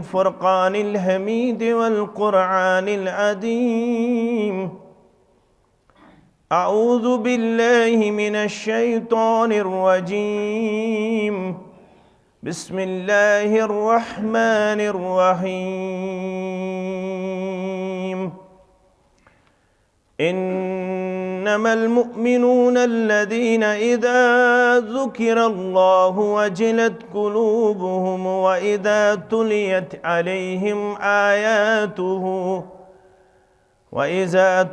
الفرقان الحميد والقرآن العظيم. أعوذ بالله من الشيطان الرجيم. بسم الله الرحمن الرحيم. إنما المؤمنون الذين إذا ذكر الله وجلت قلوبهم وإذا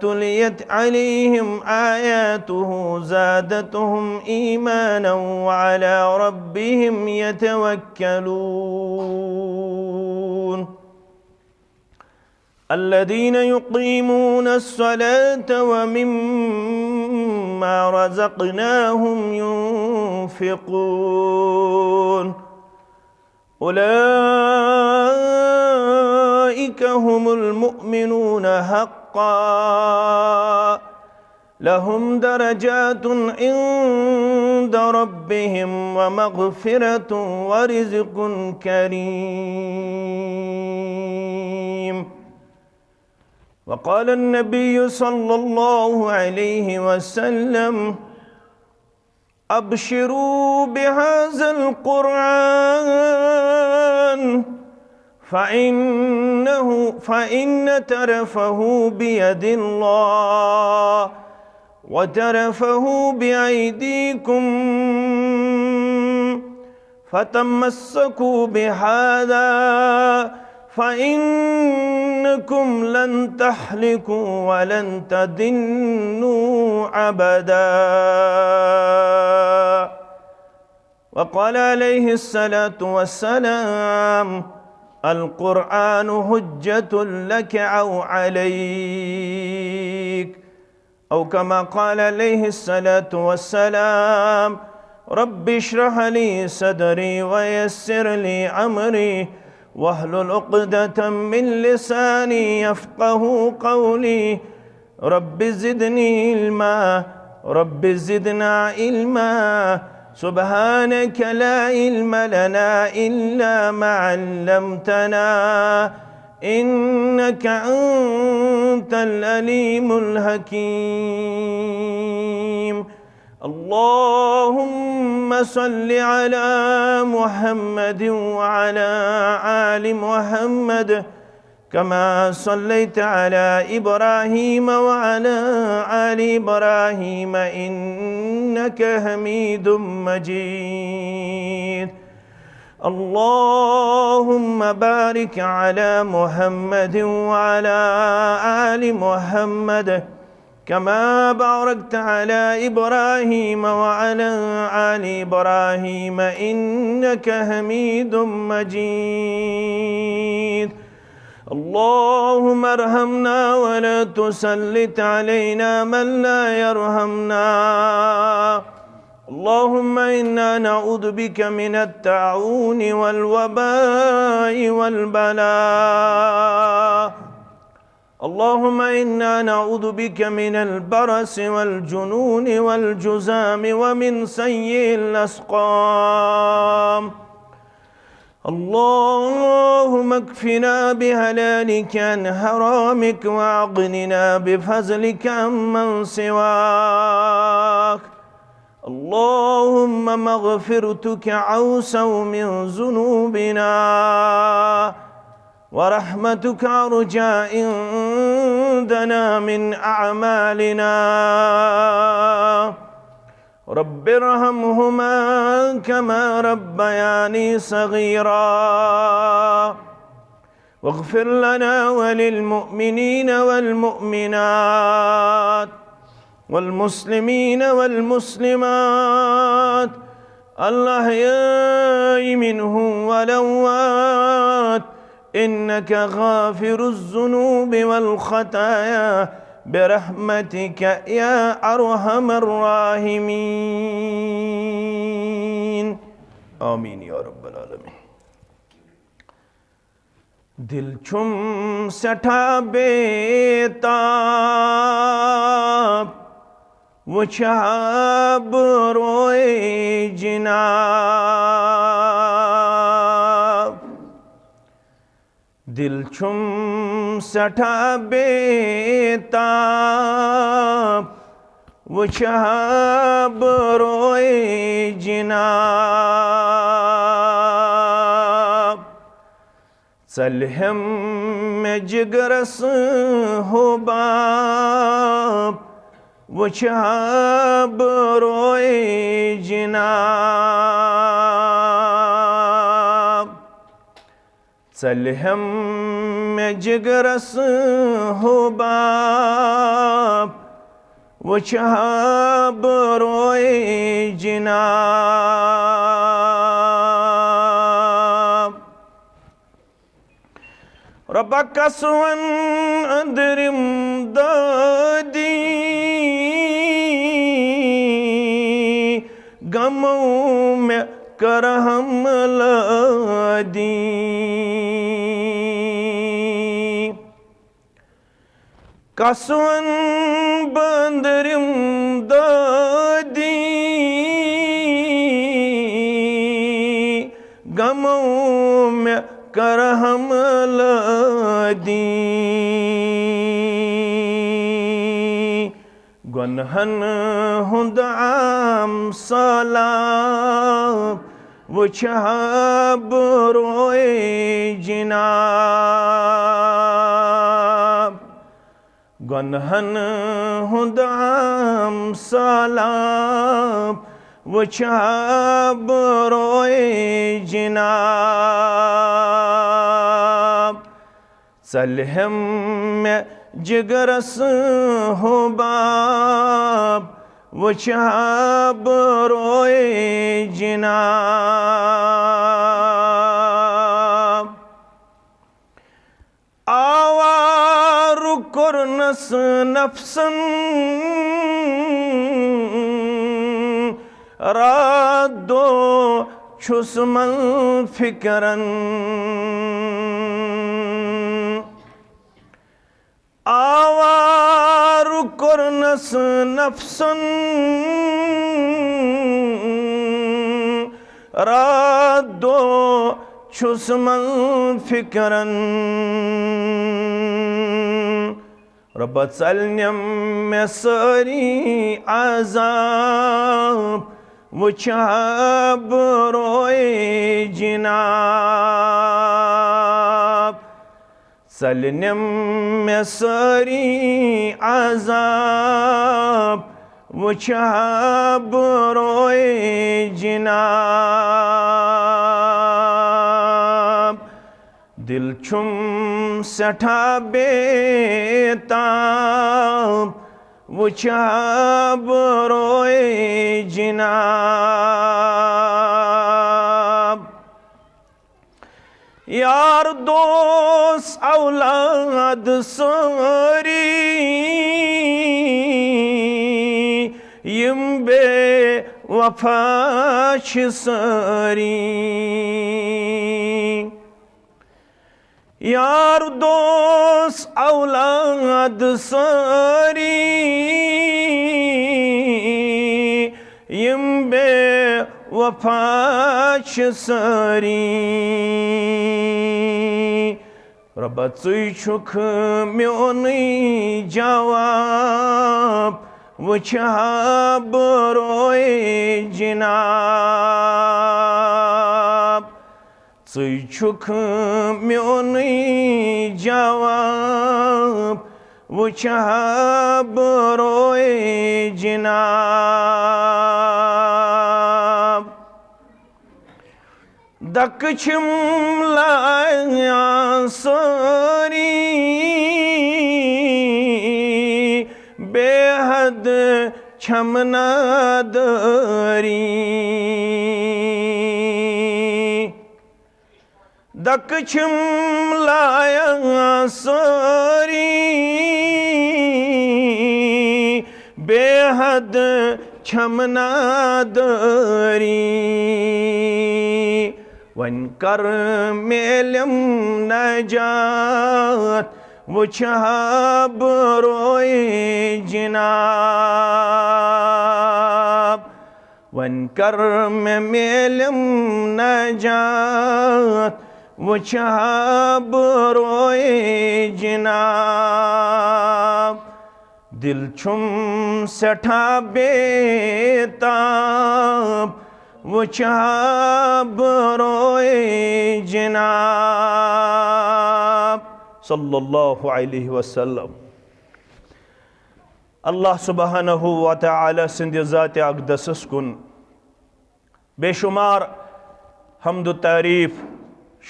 تليت عليهم آياته زادتهم إيمانا وعلى ربهم يتوكلون. الذين يقيمون الصلاة ومما رزقناهم ينفقون. أولئك هم المؤمنون حقا، لهم درجات عند ربهم ومغفرة ورزق كريم. وقال النبي صلى الله عليه وسلم: أبشروا بهذا القرآن فإن ترفه بيد الله وترفه بأيديكم، فتمسكوا بهذا فإنكم لن تحلكوا ولن تضلوا أبدا. وقال عليه الصلاة والسلام: القرآن حجة لك أو عليك، أو كما قال عليه الصلاة والسلام: رب اشرح لي صدري ويسر لي أمري واحلل عقدة من لساني يفقه قولي. رب زدني علما، رب زدنا علما، سبحانك لا علم لنا إلا ما علمتنا إنك أنت العليم الحكيم. اللهم صل على محمد وعلى آل محمد كما صليت على إبراهيم وعلى آل إبراهيم إنك حميد مجيد. اللهم بارك على محمد وعلى آل محمد كما باركت على إبراهيم وعلى آل إبراهيم إنك حميد مجيد. اللهم ارحمنا ولا تسلط علينا من لا يرحمنا. اللهم إنا نعوذ بك من الطاعون والوباء والبلاء. اللهم إنا نعوذ بك من البرص والجنون والجذام ومن سيء الأسقام. اللهم اكفنا بحلالك عن حرامك وأغننا بفضلك عمن سواك. اللهم مغفرتك أوسع من ذنوبنا ورحمتك أرجى عندنا من أعمالنا. رب ارحمهما كما ربياني صغيرا، واغفر لنا وللمؤمنين والمؤمنات والمسلمين والمسلمات الأحياء منهم والأموات إنك غافر الذنوب والخطايا برحمتك يا أرحم الراحمين. آمین یا رب العالمین. دل چھم سٹھا بیتاب وچھاب روئے جناب دل چھم سٹھا بے تاب وچھاب روئے جناب ژَلہم مےٚ جگرس حُباب وچھاب روئے جناب ژَلہم مےٚ جگرس حُباب وچھاب روئے جناب رۄبا قسون أنٛدرِم دٲدی غمو مےٚ کرہم لٲدی قسون بٔنٛدرِم دٲدی غمو مےٚ کرہم لٲدی گۄنہن ہُنٛد عام سٲلاب وچھاب روئے جناب گۄنہن ہُنٛد عام سٲلاب وچھاب روئے جناب ژَلہم مےٚ جگرس حُباب وچھاب روئے جناب آوارٕ کوٚرنس نفسن رات دۄہ چھُس منفِکرن آوارٕ کوٚرنس نفسن رات دۄہ چھُس منفِکرن رۄبا ژَلنٮ۪م مےٚ سٲری عذاب وچھاب روئے جناب ژَلنٮ۪م مےٚ سٲری عذاب وچھاب روئے جناب دل چھم سٹھا بے تاب وچھاب روئے جناب یار دوست اولاد سٲری یِم بے وفا چھِ سٲری یار دوست اولاد سٲری یِم بے وفا چھِ سٲری رۄبا ژٕے چھُکھ میونٕے جواب وچھاب روئے جناب ژٕے چھُکھ میونٕے جواب وچھاب روئے جناب دکہٕ چھِم لایان سٲری بے حد چھم نادٲری دکہٕ چھِم لایان سٲری بے حد چھم نادٲری وۄنۍ کر میلیم نجات وچھاب روئے جناب وۄنۍ کر مےٚ میلیم نجات وچھاب روئے دل چھم سٹھا بیتاب وچھاب روئے جناب صلی اللہ علیہ وسلم. اللہ سبحانہ و تعالی سند ذات اقدسس کن بے شمار حمد و تعریف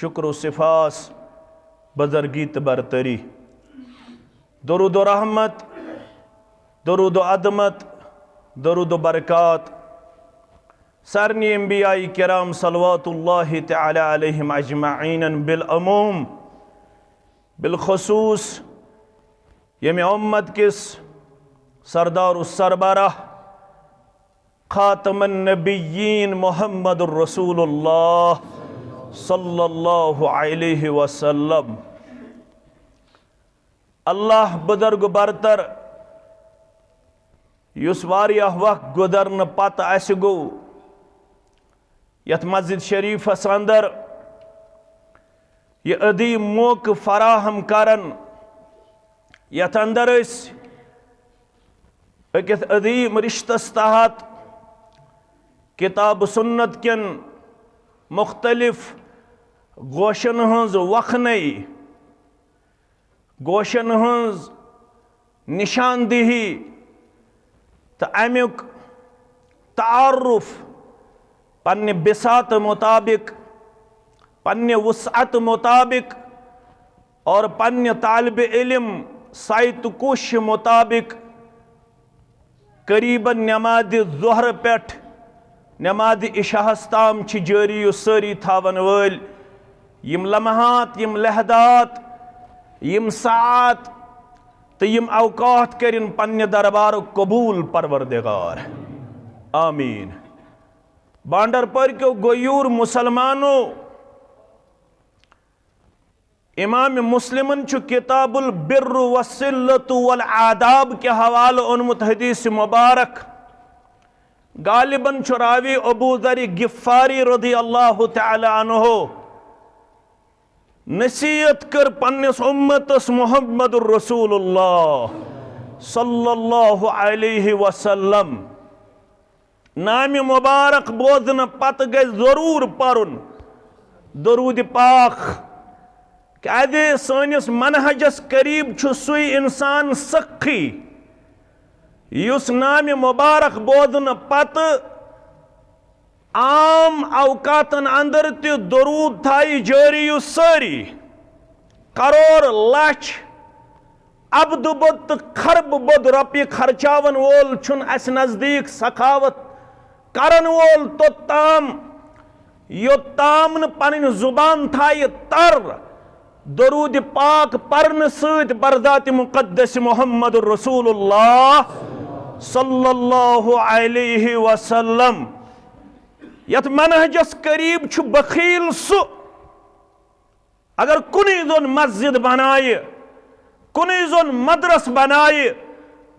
شکر و صفاس بزرگی برتری. درود و رحمت، درود و عظمت، درود و برکات سارنی انبیاء کرام صلوات اللہ تعالی علیہم اجمعین بالعموم بالخصوص یمی امت کس سردار السربراہ خاتم النبیین محمد الرسول اللہ صلی اللہ علیہ وسلم. اللہ بزرگ برتر یس واریاہ وقت گزرن پتہ اس گو یت مسجد شریفس اندر یہ عظیم موقع فراہم کرن یت اندر اس اکس عظیم رشتس تحت کتاب سنت کن مختلف گوشن ہنز وخنئی گوشن ہنز نشاندہی تو امیک تعارف پنہ بساط مطابق پنہ وسعت مطابق اور پنہ طالب علم سائت کوش مطابق قریباً نماز ظہر پیٹھ نماز عشاءس تام چھ جاری و ساری تھاون ول یم لمحات یم لحظات یم ساعت تو یم اوقات کرن پنہ دربار قبول پروردگار آمین. بانڈر پر کیو گیور مسلمانو امام مسلمن چھ کتاب البر والصلۃ والآداب کے حوالہ انمت حدیث مبارک غالباً چھ راوی ابو ذر غفاری رضی اللہ تعالی عنہ نصیحت کر پنس امتس محمد الرسول اللہ صلی اللہ علیہ وسلم. نام مبارک بوزن پتہ گئی ضرور پرن درود پاک کہ سانس منہجس قریب چھ سوی انسان سخی یس نام مبارک بوزن پتہ عام اوقاتن اندر تی درود تھائی جاری و ساری کرور لچھ عبد بود خرب بود رپی خرچاون وول چھن اس نزدیک سخاوت کرن وول توتام یوتام پنن زبان تھائی تر درود پاک پرن سید برذات مقدس محمد الرسول اللہ صلی اللہ علیہ وسلم. یت منہجس قریب چھ بخیل سو اگر کنی زون مسجد بنائے کنی زون مدرس بنائے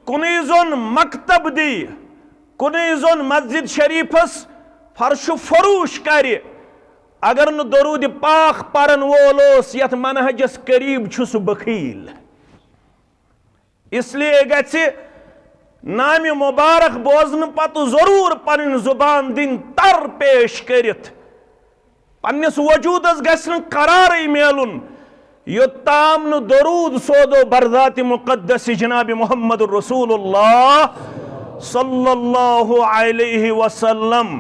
کنی زون مکتب دی کنی زون مسجد شریفس فرش فروش کرے اگر نو درود پاک پرن وولوس یت منہجس قریب چھ سو بخیل. اس لیے گژھِ نام مبارک بوزن پتہ ضرور پنن زبان دن تر پیش کرت پنس وجودس گژھِ نہٕ قرارے میلن یوتام نہ درود سودو برذات مقدس جناب محمد الرسول اللہ صلی اللہ علیہ وسلم.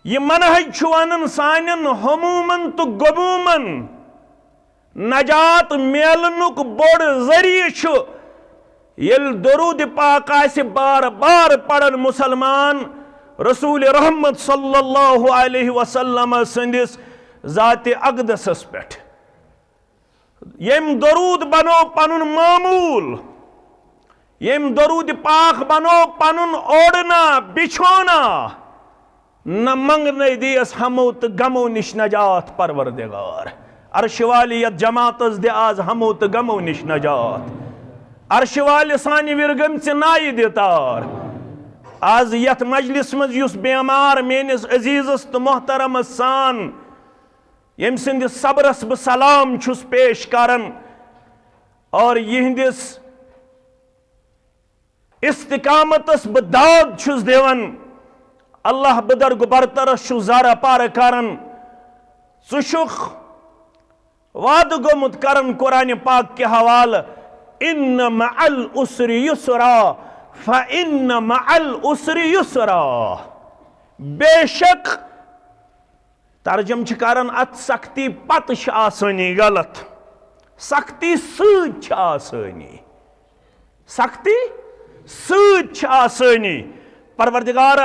یہ منہج چھُ ونان سانن ہمومن تو غمومن نجات میلنک بوڑ ذریعہ چھُ یل درود پاک آسہِ بار بار پڑھن مسلمان رسول رحمت صلی اللہ علیہ وسلم سندس ذات اقدسس پٮ۪ٹھ. یم درود بنو پنن معمول یم درود پاک بنو پنن اوڑنا بچھونا نہ منگنے دیس ہمو تو غمو نش نجات پروردگار. عرش والی یت جماعتس دے آز ہمو تو غمو نش نجات. عرش والی سانی ورگم سے نائی دیتار. آز یت مجلس مز یس بیمار مینس عزیزس تو محترم سان یم سندس صبرس بہ سلام چھس پیش کرن اور یہندس استقامتس بہ داد چھس دیوان اللہ بدرگ برترس چھو زارا پار کرن ژٕ وعدہ گومت کرن قرآن پاک کے حوالہ ان مع العسر یسرا فان مع العسر یسرا بے شک ترجم چھ کرن ات سختی پتہ چھ آسانی غلط سختی سۭتۍ چھ آسانی سختی سۭتۍ چھ آسانی پروردگار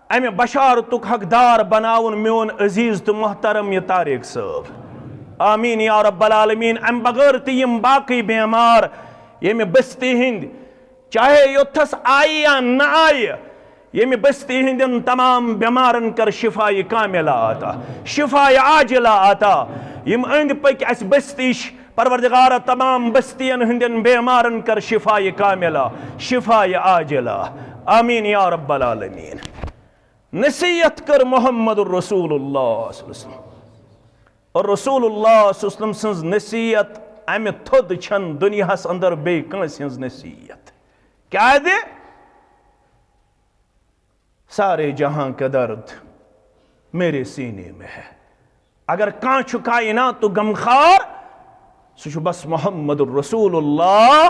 امہ بشارتک حقدار بناون میون عزیز تو محترم یہ طارق صاحب آمین یا رب العالمین ام بغیر تیم باقی بیمار یہ بستی ہند چاہے یوتھس آئی یا نہ آئی یہ بستی ہندن تمام بیمارن کر شفاء کاملہ آتا شفاء عاجلہ آتا یم اند پک اس بستیش پروردگار تمام بستین ہندن بیمارن کر شفاء کاملہ شفاء عاجلہ آمین یا رب العالمین نصیحت کر محمد الرسول اللہ صلی اللہ علیہ وسلم اور رسول اللہ صلی اللہ علیہ وسلم سنز نصیحت امہ تھود چھن دنیا اندر بے کنس ہنز نصیحت کیا دے سارے جہاں کا درد میرے سینے میں ہے اگر کان چھکائی نہ تو غمخوار سو بس محمد الرسول اللہ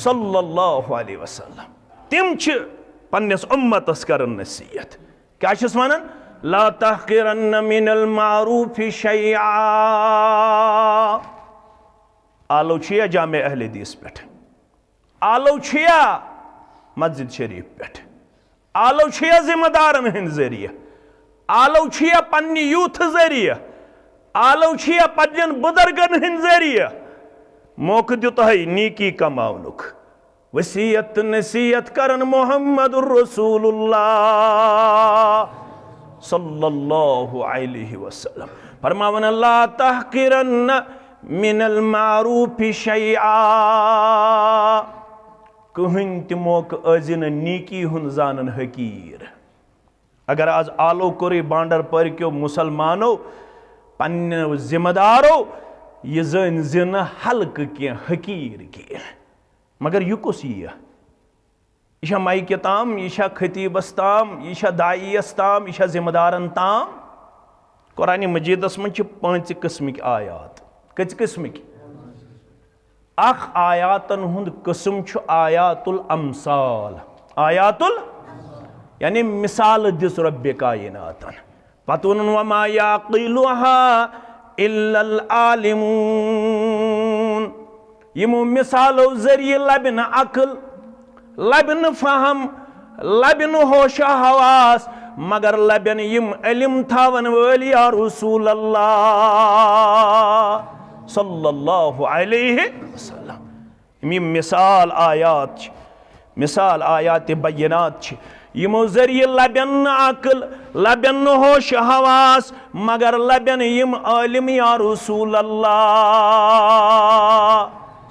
صلی اللہ علیہ وسلم تم چھ پنس امتس کرن نصیحت کیا چھس ونن لا تحقرن من المعروف شیئا آلو چھیا جامع اہل حدیث پیٹھ آلو چھیا مسجد شریف پیٹھ آلو چھیا ذمہ دارن ہند ذریعہ آلو چھیا پنی یوتھ ذریعہ آلو چھیا پنن بزرگن ہند ذریعہ موقع دیتا ہے نیکی کماؤنک وصیت نصیحت کرن محمد الرسول اللہ صلی اللہ علیہ وسلم فرماون لا تحقرن من المعروف شیئا کہن تی موقع ازن نیکی ہن زانن حقیر اگر آز آلو کوری بانڈر پر کیو مسلمانو پن ذمہ دارو یہ زن حلق کی حقیر کی مگر یہ کس یہ مائک تام یہ خطیبس تام یہ داعیس تام یہ ذمہ دارن تام قرآن مجیدس من 5 قسمک آیات کچ قسمک اخ آیاتن ہند قسم چھ آیات الامثال آیات یعنی مثال دس رب کائناتن پتون وما یعقلها الا العالمون یمو مثالو ذریعہ لبن عقل لبن فہم لبن ہوش حواس مگر لبن یم علم تھاون ولی یا رسول اللہ صلی اللہ علیہ وسلم یم مثال آیات بینات یمو ذریعہ لبن عقل لبن ہوش حواس مگر لبن یم علم یا رسول اللہ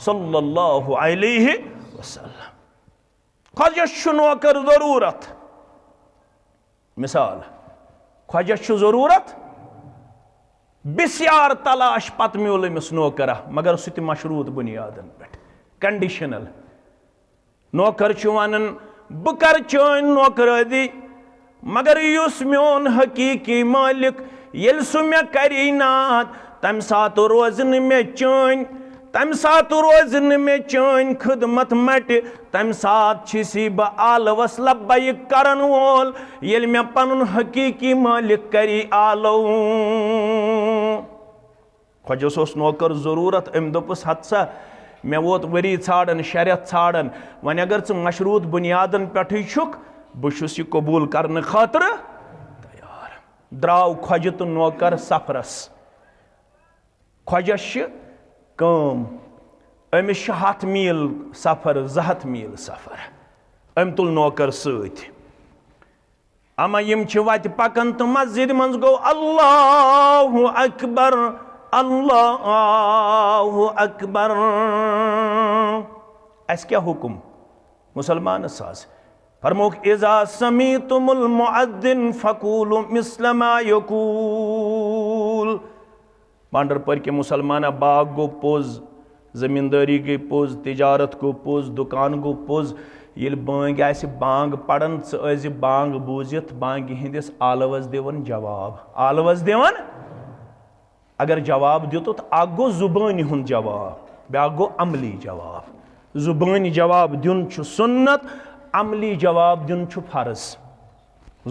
صلی اللہ علیہ وسلم خواجہ نوکر ضرورت مثال خواجہ ضرورت بسیار تلاش پت میول امس نوکرہ مگر سہ مشروط بنیادن پہ کنڈیشنل نوکر ونان بہ کر چین نوکرادی مگر یس میون حقیقی مالک یل سہ مے کری نات تم سات روز مے چین تم سات روز میں چین خدمت مٹ تم سات چھی بہ آلوس لبیک کرن وول یل میں پنن حقیقی مالک کری آلو خواجس اس نوکر ضرورت ام دپس حد سا میں ووت وری ژھانڈن شریعت ژھانڈن ون اگر ژٕ مشروط بنیادن پٹھے چھک بہٕ یہ قبول کرنے خاطر تیار دراو خواجہ تو نوکر سفرس خواجس کام امس 100 میل سفر 200 میل سفر ام تل نوکر ست اما یم وت پکن تو مسجد من گو اللہ اکبر اللہ اکبر اس کیا حکم مسلمان ساز فرموک اذا سمیتم المؤذن فقولوا مثل ما یقول بانڈر پر کے مسلمانہ باغ گو پوز زمینداری گئی پوز تجارت گو پوز دکان گو پوز یل بانگ آسہِ بانگ پڑن ژٕ بانگ بوٗزِتھ بانگہِ ہندِس آلوس دِوان جواب آلوس دِوان اگر جواب دِتُتھ اکھ گوٚو زُبٲنۍ ہُنٛد جواب بیٛاکھ گوٚو عملی جواب زُبٲنۍ جواب دیُن چھُ سُنت عملی جواب دیُن چھُ فرض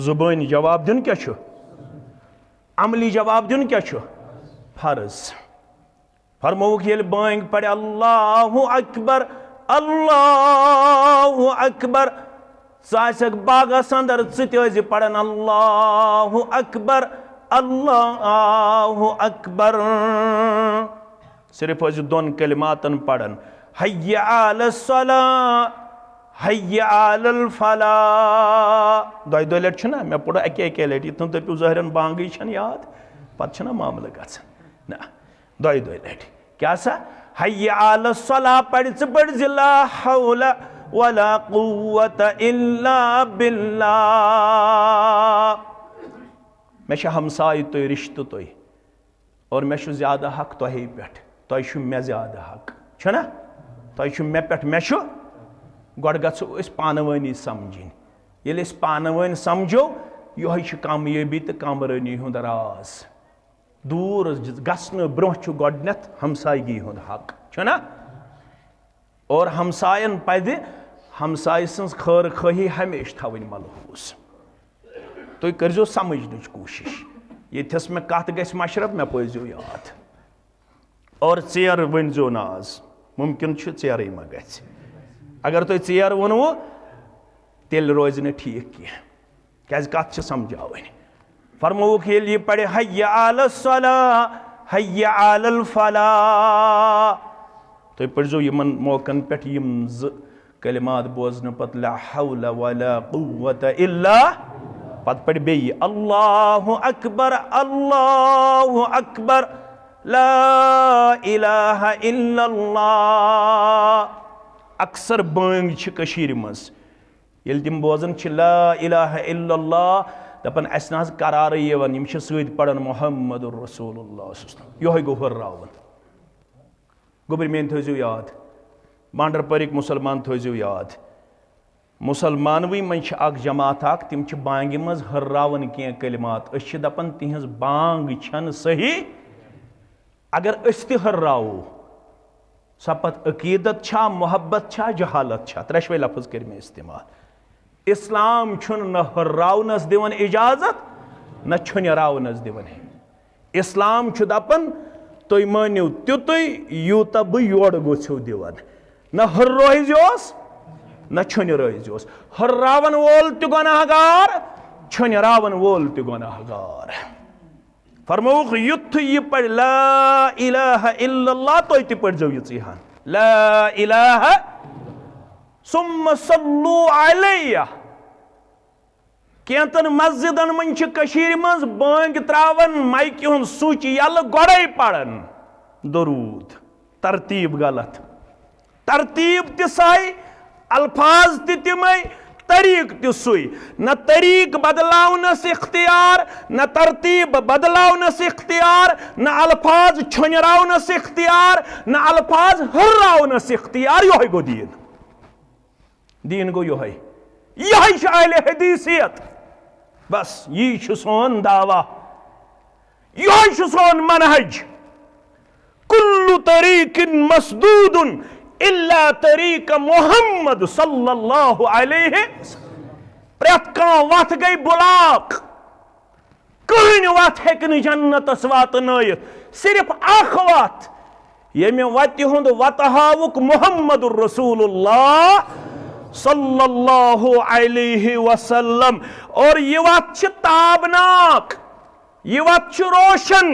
زُبٲنۍ جواب دیُن کیٛاہ چھُ عملی جواب دیُن کیٛاہ چھُ فرض فرمووُکھ ییٚلہِ بانگ پرِ اللہ اکبر اللہ اکبر ژٕ آسکھ باغس اندر ژٕ تہِ ٲسۍ پران اللہ اکبر اللہ اکبر صرف ٲسۍ دۄن کلماتن پران حی علی الصلاۃ حی علی الفلاح دۄیہِ لٹہِ چھُنہ مےٚ پوٚر اکے لٹہِ یِتھ دٔپِو ظٲہرن بانگٕے چھنہٕ یاد پتہٕ چھُنہ معاملہٕ گژھان نہ دۄیہِ لٹہِ کیٛاہ سا حی علی الصلاۃ پرِ ژٕ پٔرۍ زِ لا حول ولا قوة الا باللہ مےٚ چھِ ہمسایہِ تُہۍ رشتہٕ تُہۍ اور مےٚ چھُ زیادٕ حق تۄہے پٮ۪ٹھ تۄہہِ چھُ مےٚ زیادٕ حق چھُنہ تۄہہِ چھُ مےٚ پٮ۪ٹھ مےٚ چھُ گۄڈٕ گژھو أسۍ پانہٕ ؤنی سمجھِنۍ ییٚلہِ أسۍ پانہٕ ؤنۍ سمجھو یِہوٚے چھِ کامیٲبی تہٕ کامرٲنی ہُنٛد راز دوٗر گژھنہٕ برونٛہہ چھُ گۄڈنٮ۪تھ ہمسایگی ہُنٛد حق چھُنہ اور ہمساین پزِ ہمسایہِ سٕنٛز خٲر خٲہی ہمیشہِ تھاوٕنۍ ملحوٗظ تُہۍ کٔرۍزیو سمجھنٕچ کوٗشش ییٚتھس مےٚ کتھ گژھِ مشرف مےٚ پٲیزیو یاد اور ژیر ؤنۍزیو نہٕ آز مُمکِن چھُ ژیرٕے ما گژھِ اگر تۄہہِ ژیر ووٚنوُ تیٚلہِ روزِ نہٕ ٹھیٖک کینٛہہ کیٛازِ کتھ چھِ سمجھاوٕنۍ فرمووُکھ ییٚلہِ یہِ پرِ حی علی الصلاۃ حی علی الفلاح تُہۍ پٔرۍزیو یِمن موقعن پٮ۪ٹھ یِم زٕ کلمات بوزنہٕ پتہٕ لا حول ولا قوة الا پتہٕ پرِ بیٚیہِ اللہ اکبر اللہ اکبر لا الہ الا اللہ اکثر بٲنگ چھِ کٔشیٖرِ منٛز ییٚلہِ تِم بوزان چھِ لا الہ الا اللہ دپان اسہِ نہ حظ قرارٕے یِوان یِم چھِ سۭتۍ پران محمد رسول اللہ یِہوٚے گوٚو ہُرراوُن گوٚبٕرۍ میٲنۍ تھٲیزیو یاد بانڈر پورِکۍ مُسلمان تھٲیزیو یاد مُسلمانوٕے منٛز چھِ اکھ جماعت اکھ تِم چھِ بانگہِ منٛز ہُرراوان کینٛہہ کلمات أسۍ چھِ دپان تِہنٛز بانگ چھنہٕ صحیح اگر أسۍ تہِ ہُرراوو سۄ پتہٕ عقیٖدت چھا محبت چھا جہالت چھا ترٛٮ۪شوَے لفظ کٔرۍ مےٚ استعمال اسلام چھُنہٕ نہ ہُرراونس دِوان اجازت نہ چھُنراونس دِوان اسلام چھُ دپان تُہۍ مٲنِو تیُتُے یوٗتاہ بہٕ یورٕ گوٚژھِو دِوان نہ ہُررٲوزیوس نہ چھُنرٲوزیوس ہُرراون وول تہِ گۄناہ گار چھُنراون وول تہِ گۄناہ گار فرمووُکھ یُتھُے یہِ پرِ لا الہ الا اللہ تُہۍ تہِ پٔرۍزیو یِژٕے ہن لا الہ ثم صلوا علیہ کینٛژن مسجدن منٛز چھِ کٔشیٖرِ منٛز بٲنگ تراوان مایکہِ ہُنٛد سُچ یلہٕ گۄڈے پران درود ترتیٖب غلط ترتیٖب تہِ سۄے الفاظ تہِ تِمے طریٖقہٕ تہِ سُے نہ طریٖقہٕ بدلاونس اختیار نہ ترتیٖب بدلاونس اختیار نہ الفاظ چھۄنراونس اختیار نہ الفاظ ہُرراونس اختیار یِہوٚے گوٚو دیٖن دیٖن گوٚو یِہوٚے یِہوٚے چھِ اہلِ حدیثیت بس یی چھُ سون دعوا یِہوٚے چھُ سون منہج کُلُّ طریٖقٍ مسدوٗدٌ الا طریٖق محمد صلی اللہ علیہ پرٛٮ۪تھ کانٛہہ وتھ گٔے بُلاک کٕہٕنۍ وتھ ہیٚکہِ نہٕ جنتس واتنٲیِتھ صرف اکھ وتھ ییٚمہِ وتہِ ہُنٛد وتہٕ ہاوُکھ محمد رسول اللہ صلی اللہ علیہ وسلم اور یہ وت چھِ تابناک یہ وت چھِ روشن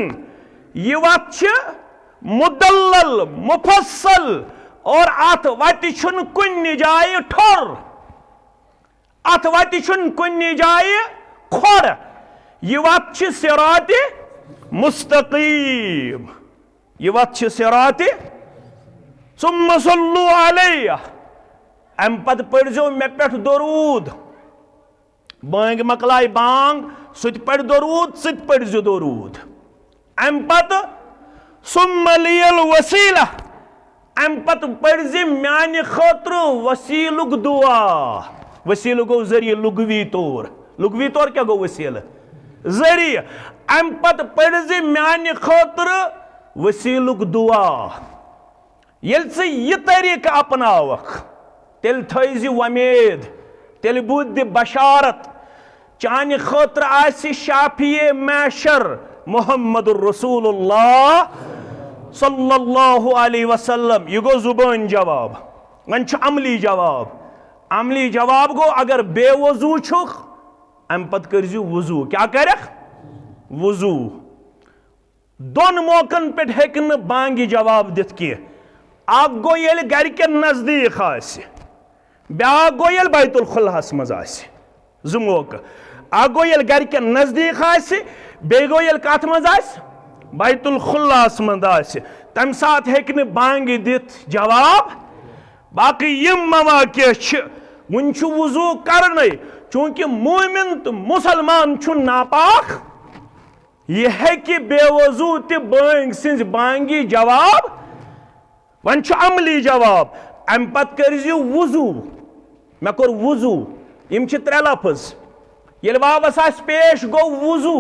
یہ وت چھِ مدلل مفصل اور اتھ وتہِ چھُنہٕ کُنہِ جایہِ ٹھوٚر اتھ وتہِ چھُنہٕ کُنہِ جایہِ کھۄر یہ وت چھِ صراطِ مستقیٖم یہ وت چھِ صراطِ ثم صلوا علیہ امہِ پتہٕ پٔرۍزیو مےٚ پٮ۪ٹھ درود بٲنگ مۄکلایہِ بانگ سُہ تہِ پرِ درود ژٕ تہِ پٔرۍزِ درود امہِ پتہٕ ثم لیل وسیلہ ام پت پڑھ میانہ خاطر وسیلک دعا. وسیلہ گو ذریعہ لغوی طور. لغوی طور کیا گو وسیلہ؟ ذریعہ. ام پت پڑھ میانہ خاطر وسیلک دعا. یل ژٕ یہ طریقہ اپناوکھ تیل تھٲیزِ وۄمید, تیل بوٗزِ دِ بشارت, چانہ خاطر آسہِ شافیے معشر محمد الرسول اللہ صلی اللہ علیہ وسلم. یہ گو زبان جواب. وۄنۍ چھُ عملی جواب. عملی جواب گو اگر بے وضو چھُکھ ام پت کرزِ وضو. کیا کرکھ؟ وضو. دون موقعن پہ ہیکہِ نہٕ بانگہِ جواب دِتھ کینٛہہ. اکھ گو ییٚلہِ گرِکٮ۪ن نزدیٖک آسہِ, بیاکھ گو ییٚلہِ بیت الخلاہس منٛز آسہِ. زٕ موقعہٕ. اکھ گو ییٚلہِ گرِکٮ۪ن نزدیٖک آسہِ, بیٚیہِ گو ییٚلہِ کتھ منٛز آسہِ؟ بیت الخلاہس منٛز آسہِ. تمہِ ساتہٕ ہیٚکہِ نہٕ بانگہِ دِتھ جواب. باقی یِم مواقع چھِ, وُنہِ چھُ وضو کرنے, چوٗنٛکہِ مومن تہٕ مسلمان چھُنہٕ ناپاک, یہ ہیٚکہِ بے وضو تہِ بٲنٛگۍ سٕنٛزِ بانگہِ جواب. وۄنۍ چھُ عملی جواب. امہِ پتہٕ کٔرزِ وضو. مےٚ کوٚر وضو. یِم چھِ ترٛےٚ لفظ. ییٚلہِ واوس آسہِ پیش گوٚو وضو,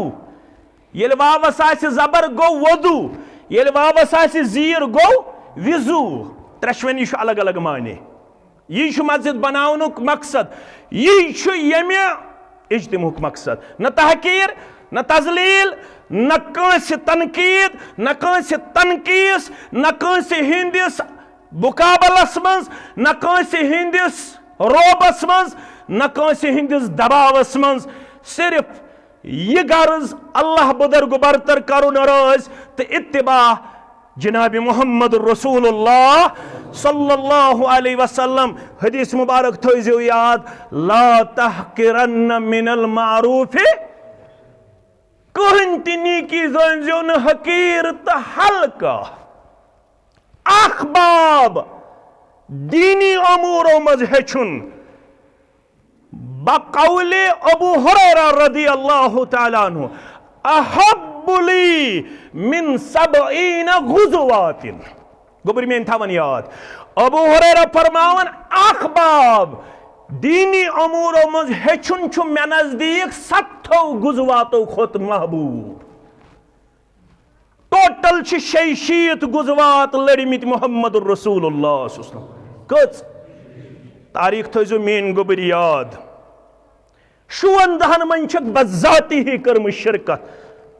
ییٚلہِ واوس آسہِ زبر گوٚو وضو, ییٚلہِ واوس آسہِ زیٖر گوٚو وضو. ترٛٮ۪شوٕنی چھُ الگ الگ معنی. یی چھُ مسجد بناونُک مقصد. یی چھُ ییٚمہِ اجتماعُک مقصد. نہ تحقیٖر, نہ تذلیٖل, نہ کٲنٛسہِ تنقیٖد, نہ کٲنٛسہِ تنقیٖص, نہ کٲنٛسہِ ہٕنٛدِس مُقابلس منٛز, نہ کٲنٛسہِ ہٕنٛدِس روبس منٛز, نہ کٲنٛسہِ ہٕنٛدِس دباوس منٛز. صرف یہ غرض اللہ بدرگ برتر کرُن رٲضۍ تہٕ اتباع جناب محمد رسول اللہ صلی اللہ علیہ وسلم. حدیث مبارک تھٲیزیو یاد, لا تحقرن من المعروف, کٕہٕنۍ تہِ نیکی زٲنۍزیو نہٕ حقیٖر تہٕ ہلکہ. اکھ باب دینی امورو منٛز ہیٚچھُن بقول ابو ہریرہ رضی اللہ تعالیٰ عنہ, احب لی من 70 غزوات. گوٚبُر میٛٲنۍ تھاوان یاد, ابو ہریرہ فرماوان اکھ باب دینی امورو منٛز ہیٚچھُن چھُ مےٚ نزدیٖک 70 غزواتو کھۄتہٕ محبوٗب. ٹوٹل چھِ 66 غزوات لٔڑمٕتۍ محمد رسول اللہ صلی اللہ علیہ وسلم. کٔژ تاریخ تھٲیزیو میٛٲنۍ گوٚبٕر یاد. 57 منٛز چھکھ بذاتی ہی کٔرمٕژ شرکت.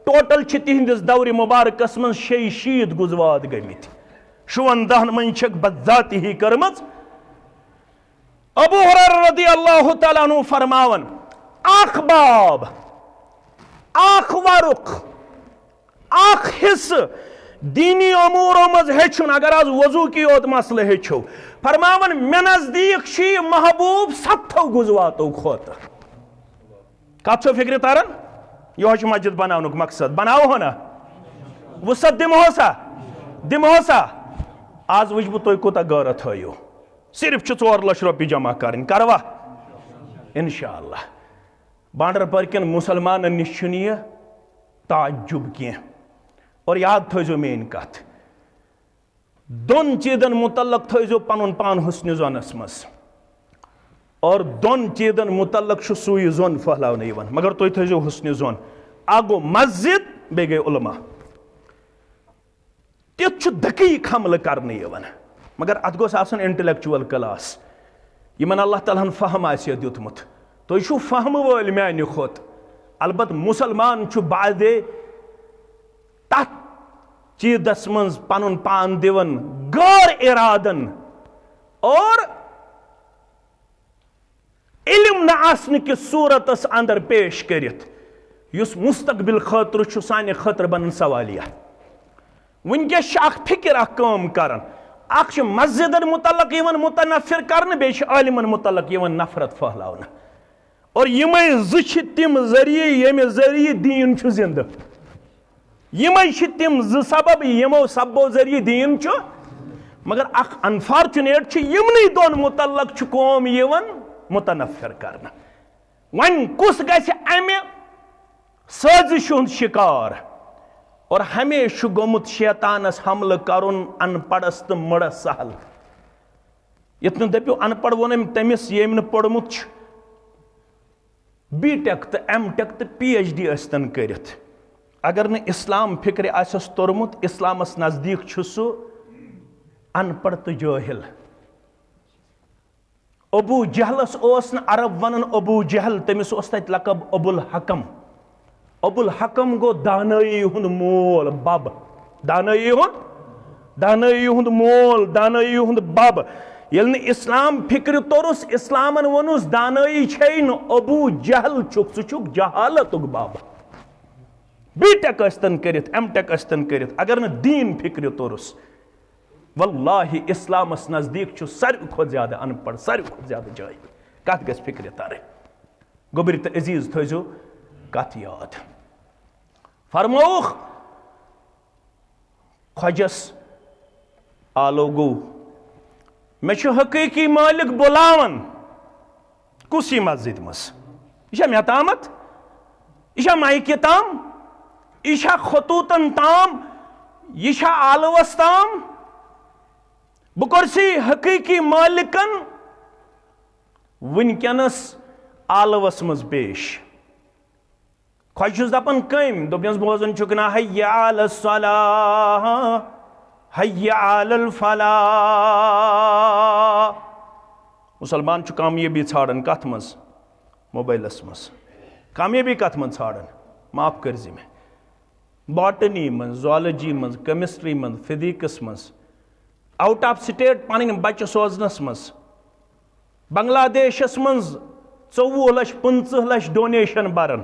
ٹوٹل چھِ تِہنٛدِس دورِ مُبارکس منٛز 66 غزوات گٔمٕتۍ. 57 منٛز چھکھ بذاتی ہی کٔرمٕژ. ابو ہریرہ رضی اللہ تعالیٰ عنہ فرماوان اکھ باب, اکھ ورُق, اکھ حصہٕ دینی امورو منٛز ہیٚچھُن. اگر آز وضوٗکی یوت مسلہٕ ہیٚچھو, فرماوان مےٚ نزدیٖک چھُ یہِ محبوٗب 70 غزواتو کھۄتہٕ. کتھ چھو فکرِ تران؟ یہوے چھُ مسجد بناونُک مقصد. بناوہو نا؟ وسعت دِمہوسا؟ دِمہوسا؟ آز وٕچھِ بہٕ تُہۍ کوٗتاہ غٲرٕ تھٲیِو. صرف چھِ 4 لچھ رۄپیہِ جمع کرٕنۍ. کروا؟ انشاءاللہ. بانڈر کٮ۪ن مُسلمانن نِش چھُنہٕ یہِ تعجب کینٛہہ. اور یاد تھٲیزیو میٛٲنۍ کتھ, 2 چیٖزن متعلق تھٲیزیو پنُن پان حُسنہِ زونس منٛز. اور 2 چیٖزن متعلق چھُ سُے زوٚن پھٔہلاونہٕ یِوان, مگر تُہۍ تھٲیزیو حُسنہِ زوٚن. اکھ گوٚو مسجد, بیٚیہِ گٔے علما. تیُتھ چھُ دقیٖق حملہٕ کرنہٕ یِوان, مگر اتھ گوٚژھ آسُن انٹلیکچُول کلاس یِمن اللہ تعالیٰ ہن فہم آسہِ دیُتمُت. تُہۍ چھُو فہمہٕ وٲلۍ میانہِ کھۄتہٕ. البتہ مسلمان چھُ بعدے تتھ چیٖزس منٛز پنُن پان دِوان غٲر ارادن اور علم نہ آسنہٕ کِس صوٗرتس اندر پیش کٔرِتھ, یُس مستقبل خٲطرٕ چھُ سانہِ خٲطرٕ بنان سوالیہ. وٕنکیٚس چھِ اکھ فکر اکھ کٲم کران. اکھ چھُ مسجدن متعلق یِوان متنفر کرنہٕ, بیٚیہِ چھِ عالمن متعلق یِوان نفرت پھٔہلاونہٕ. اور یِمے زٕ چھِ تِم ذٔریعہٕ ییٚمہِ ذٔریعہٕ دیٖن چھُ زِندٕ. یِمے چھِ تِم زٕ سبب یِمو سببو ذٔریعہٕ دیٖن چھُ. مگر اکھ انفارچُنیٹ چھُ یِمنٕے 2 متعلق چھُ قوم یِوان متنفر کرنہٕ. وۄنۍ کُس گژھِ امہِ سٲزِش ہُنٛد شِکار؟ اور ہمیشہ گومت شیطانس حملہ کرن ان پڑھس تو مڑس سہل یتن دپیو ان پڑھ ونم تمس یم نہ پڑھمت بی ٹیک تو ایم ٹیک تو پی ایچ ڈی ٲسۍتن کٔرِتھ اگر نہ اسلام فکر آسس تورمت اسلامس نزدیک چھ سہ ان پڑھ تو جاہل ابو جہلس اوس نہ عرب ونن ابو جہل تمس اوس تتہِ لقب ابو الحکم ابو الحکم گو دانائی ہند مول بب دانائی ہند مول دانائی ہند بب یل اسلام فکر تورس اسلامن ونس دانائی چھے نہ ابو جہل چھک سہ چھک جہالتک بب بی ٹیک ٲسۍتن کٔرِتھ ایم ٹیک ٲسۍتن کٔرِتھ اگر نہ دین فکر تورس واللہ اسلامس نزدیک چھُ ساروی کھۄتہٕ زیادٕ ان پڑھ ساروی کھۄتہٕ زیادٕ جاہل کتھ گژھِ فکر ترٕنۍ گوبر تہٕ عزیز تھٲیزیو کتھ یاد فرمووُکھ خۄجس آلو گوٚو مےٚ چھُ حقیٖقی مٲلک بُلاوان کُس یہِ مسجد منٛز یہِ چھا مےٚ تامتھ یہِ چھا مایکہِ تام یہِ چھا خطوٗطن تام یہِ چھا آلوس تام بہٕ کوٚرسی حقیٖقی مٲلکن وٕنکیٚنس آلوس منٛز پیش خۄش چھُس دپان کٔمۍ دوٚپنس بوزان چھُکھ نا حی علی الصلاہ حی علی الفلاح مسلمان چھُ کامیٲبی ژھانڈان کتھ منٛز موبائلس منٛز کامیٲبی کتھ منٛز ژھانڈان معاف کٔرۍ زِ مےٚ باٹنی منٛز زالجی منٛز کیمسٹری منٛز فزیکس منٛز آؤٹ آف سٹیٹ پنٕنۍ بچہِ سوزنس منٛز بنگلہ دیشس منٛز 24,50,00,000 لچھ ڈونیشن بران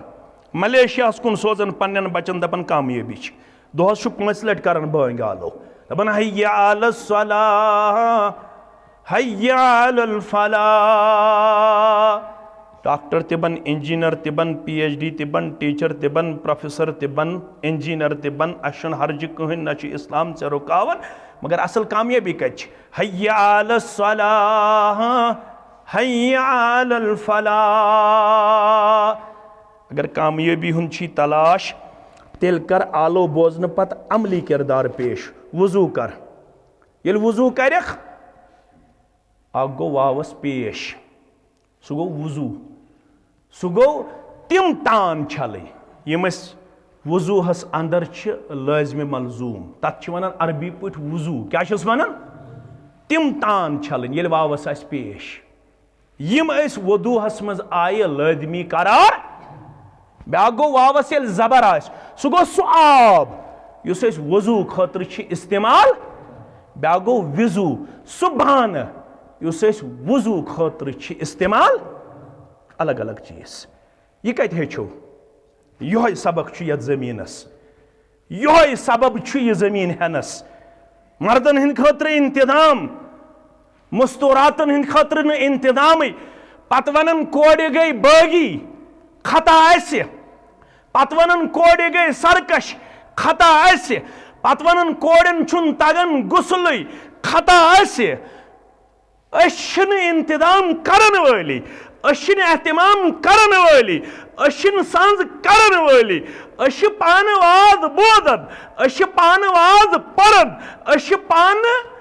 ملیشیاہس کُن سوزان پننٮ۪ن بچن دپان کامیٲبی چھِ دۄہس چھُ 5 لٹہِ کران بٲنٛگۍ آلو دپان حی علی الصلاہ حی علی الفلاح ڈاکٹر تہِ بن انجینئر تہِ بن پی ایچ ڈی تہِ بن ٹیچر تہِ بن پروفیسر تہِ بن انجینئر تہِ بن اسہِ چھُنہٕ ہرجہِ کٕہٕنۍ نہ چھُ اسلام ژےٚ رُکاوان مگر اصل کامیٲبی کتہِ چھِ حی علی الصلاہ حی علی الفلاح اگر کامیٲبی ہُنٛد چھی تلاش تیٚلہِ کر آلو بوزنہٕ پتہٕ عملی کردار پیش وضوٗ کر ییٚلہِ وضوٗ کرکھ اکھ گوٚو واوس پیش سُہ گوٚو وضوٗ سُہ گوٚو تِم تان چھلٕنۍ یِم أسۍ وضوٗہس اندر چھِ لٲزمہِ ملزوٗم تتھ چھِ ونان عربی پٲٹھۍ وضوٗ کیٛاہ چھِس ونان تِم تان چھلٕنۍ ییٚلہِ واوس آسہِ پیش یِم أسۍ وضوٗہس منٛز آیہِ لٲزمی قرار بیٛاکھ گوٚو واوس ییٚلہِ زبر آسہِ سُہ گوٚو سُہ آب یُس أسۍ وضوٗ خٲطرٕ چھِ استعمال بیٛاکھ گوٚو وضوٗ سُہ بانہٕ یُس أسۍ وضوٗ خٲطرٕ چھِ استعمال الگ الگ چیٖز یہِ کتہِ ہیٚچھو یِہوے سبق چھُ یتھ زٔمیٖنس یِہوے سبب چھُ یہِ زٔمیٖن ہٮ۪نس مردن ہٕنٛدِ خٲطرٕ انتظام مستوٗراتن ہٕنٛدِ خٲطرٕ نہٕ انتظامٕے پتہٕ ونان کورِ گٔے بٲغی خطا آسہِ پتہٕ ونان کورِ گٔے سرکش خطا آسہِ پتہٕ ونان کورٮ۪ن چھُنہٕ تگان غسلٕے خطا آسہِ أسۍ چھِنہٕ انتظام کرن وٲلی أسۍ چھِنہٕ احتمام کرن وٲلی أسۍ چھِنہٕ سنٛز کرن وٲلی أسۍ چھِ پانہٕ واز بوزان أسۍ چھِ پانہٕ واز پران أسۍ چھِ پانہٕ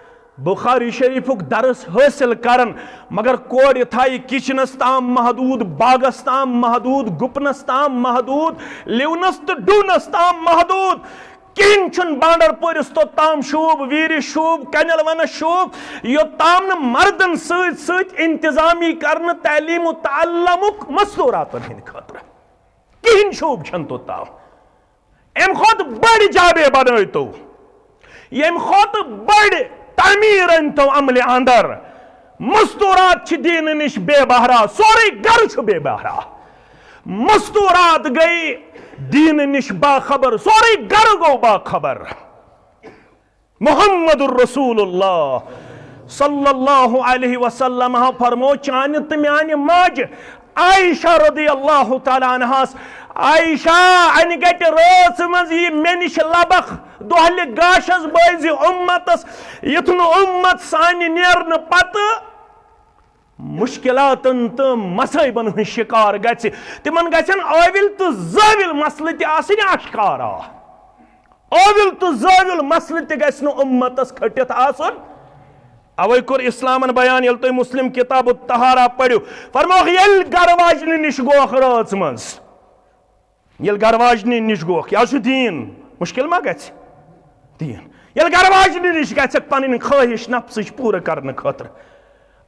بخاری شریفُک درس حٲصِل کران مگر کورِ تھایہِ کچنس تام محدوٗد باغس تام محدوٗد گُپنس تام محدوٗد لِونس تہٕ ڈوٗنس تام محدوٗد کہیٖنۍ چھُنہٕ بانڈر پورِس توٚتام شوٗب ویٖرِ شوٗب کنٮ۪ل ونس شوٗب یوٚتام نہٕ مردن سۭتۍ سۭتۍ انتظامی کرنہٕ تعلیٖم و تعلمُک مستوٗراتن ہٕنٛدِ خٲطرٕ کہیٖنۍ شوٗب چھنہٕ توٚتام امہِ کھۄتہٕ بٔڑۍ جابے بنٲیتو ییٚمہِ کھۄتہٕ بٔڑۍ تعمیٖر أنۍتو عملہِ اندر مستوٗرات چھِ دیٖنہٕ نِش بے بہرا سورُے گرٕ چھُ بے بہرا مستوٗرات گٔے دیٖنہٕ نِش باخبر سورُے گرٕ گوٚو باخبر محمد الرسول اللہ صلی اللہ علیہ وسلم فرمو چانہِ تہٕ میانہِ ماجہِ عائشہ رضی اللہ تعالیٰ عنہاس عائشہ انہِ گٹہِ رٲژ منٛز یی مےٚ نِش لبکھ دۄہلہِ گاشس بٲزِ اُمتس یُتھ نہٕ اُمت سانہِ نیرنہٕ پتہٕ مشکلاتن تہٕ مصٲیبن ہُنٛد شِکار گژھِ تِمن گژھن ٲوِل تہٕ زٲوِل مسلہٕ تہِ آسٕنۍ آشکارا اویل تو زٲوِل مسلہٕ تہِ گژھِ نہٕ اُمتس کھٔٹِتھ آسُن. اوے کوٚر اسلامن بیان ییٚلہِ تُہۍ مسلم کتاب الطہارہ پٔرِو فرمووُکھ ییٚلہِ گرٕ واجنہِ نِش گوکھ رٲژ منٛز ییٚلہِ گرٕ واجنہِ نِش گوکھ یہِ حظ چھُ دیٖن مُشکِل ما گژھِ دیٖن ییٚلہِ گرٕ واجنہِ نِش گژھکھ پنٕنۍ خٲہِش نفسٕچ پوٗرٕ کرنہٕ خٲطرٕ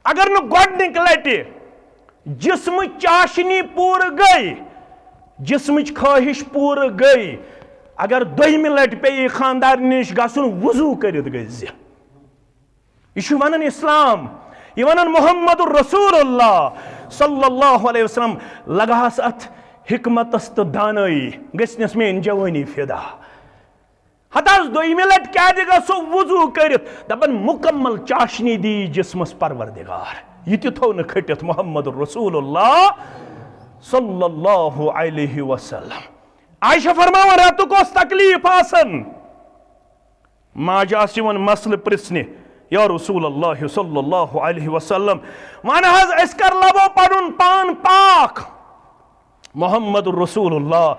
اگر نہٕ گۄڈنِکۍ لٹہِ جسمٕچ چاشنی پوٗرٕ گٔے جسمٕچ خٲہِش پوٗرٕ گٔے اگر دوٚیمہِ لٹہِ پیٚیہِ خانٛدارنہِ نِش گژھُن وضوٗ کٔرِتھ گٔژھۍ زِ. یہ چھُ ونان اسلام یہ ونان محمد رسول اللہ صلی اللہ علیہ وسلم لگاس ات حکمتس تو دانائی گژھنس میٲنۍ جوانی فدا. ہتاس دویمہِ لٹہِ کیازِ گژھو وضوٗ کٔرِتھ دپان مکمل چاشنی دی جسمس پروردگار یہ تہِ تھوٚو نہٕ کھٔٹِتھ محمد رسول اللہ صلی اللہ علیہ وسلم. عائشہ فرماوان رٮ۪تُک اوس تکلیٖف آسان ماجہِ آسہِ یِوان مسلہٕ پرژھنہِ یا رسول اللہ صلی اللہ علیہ وسلم ون حظ أسۍ کر لبو پنُن پان پاک. محمد رسول اللہ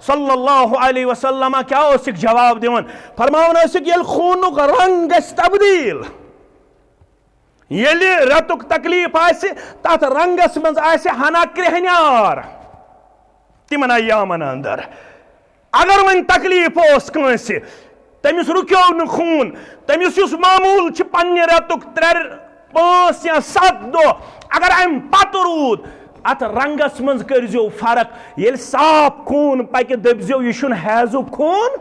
صلی اللہ علیہ وسلم کیا اوسکھ جواب دِوان فرماوان ٲسِکھ ییٚلہِ خوٗنُک رنگ گژھِ تبدیٖل ییٚلہِ رٮ۪تُک تکلیٖف آسہِ تتھ رنگس منٛز آسہِ ہنا کرٛیٚہنیار تِمن ایامن اندر اگر وۄنۍ تکلیٖف اوس کٲنٛسہِ تٔمِس رُکیو نہٕ خوٗن تٔمِس یُس معموٗل چھُ پننہِ رٮ۪تُک 3 5 یا 7 دۄہ اگر امہِ پتہٕ روٗد اتھ رنگس منٛز کٔرۍزیو فرق ییٚلہِ صاف خوٗن پکہِ دٔپزیو یہِ چھُنہٕ حیضُک خوٗن.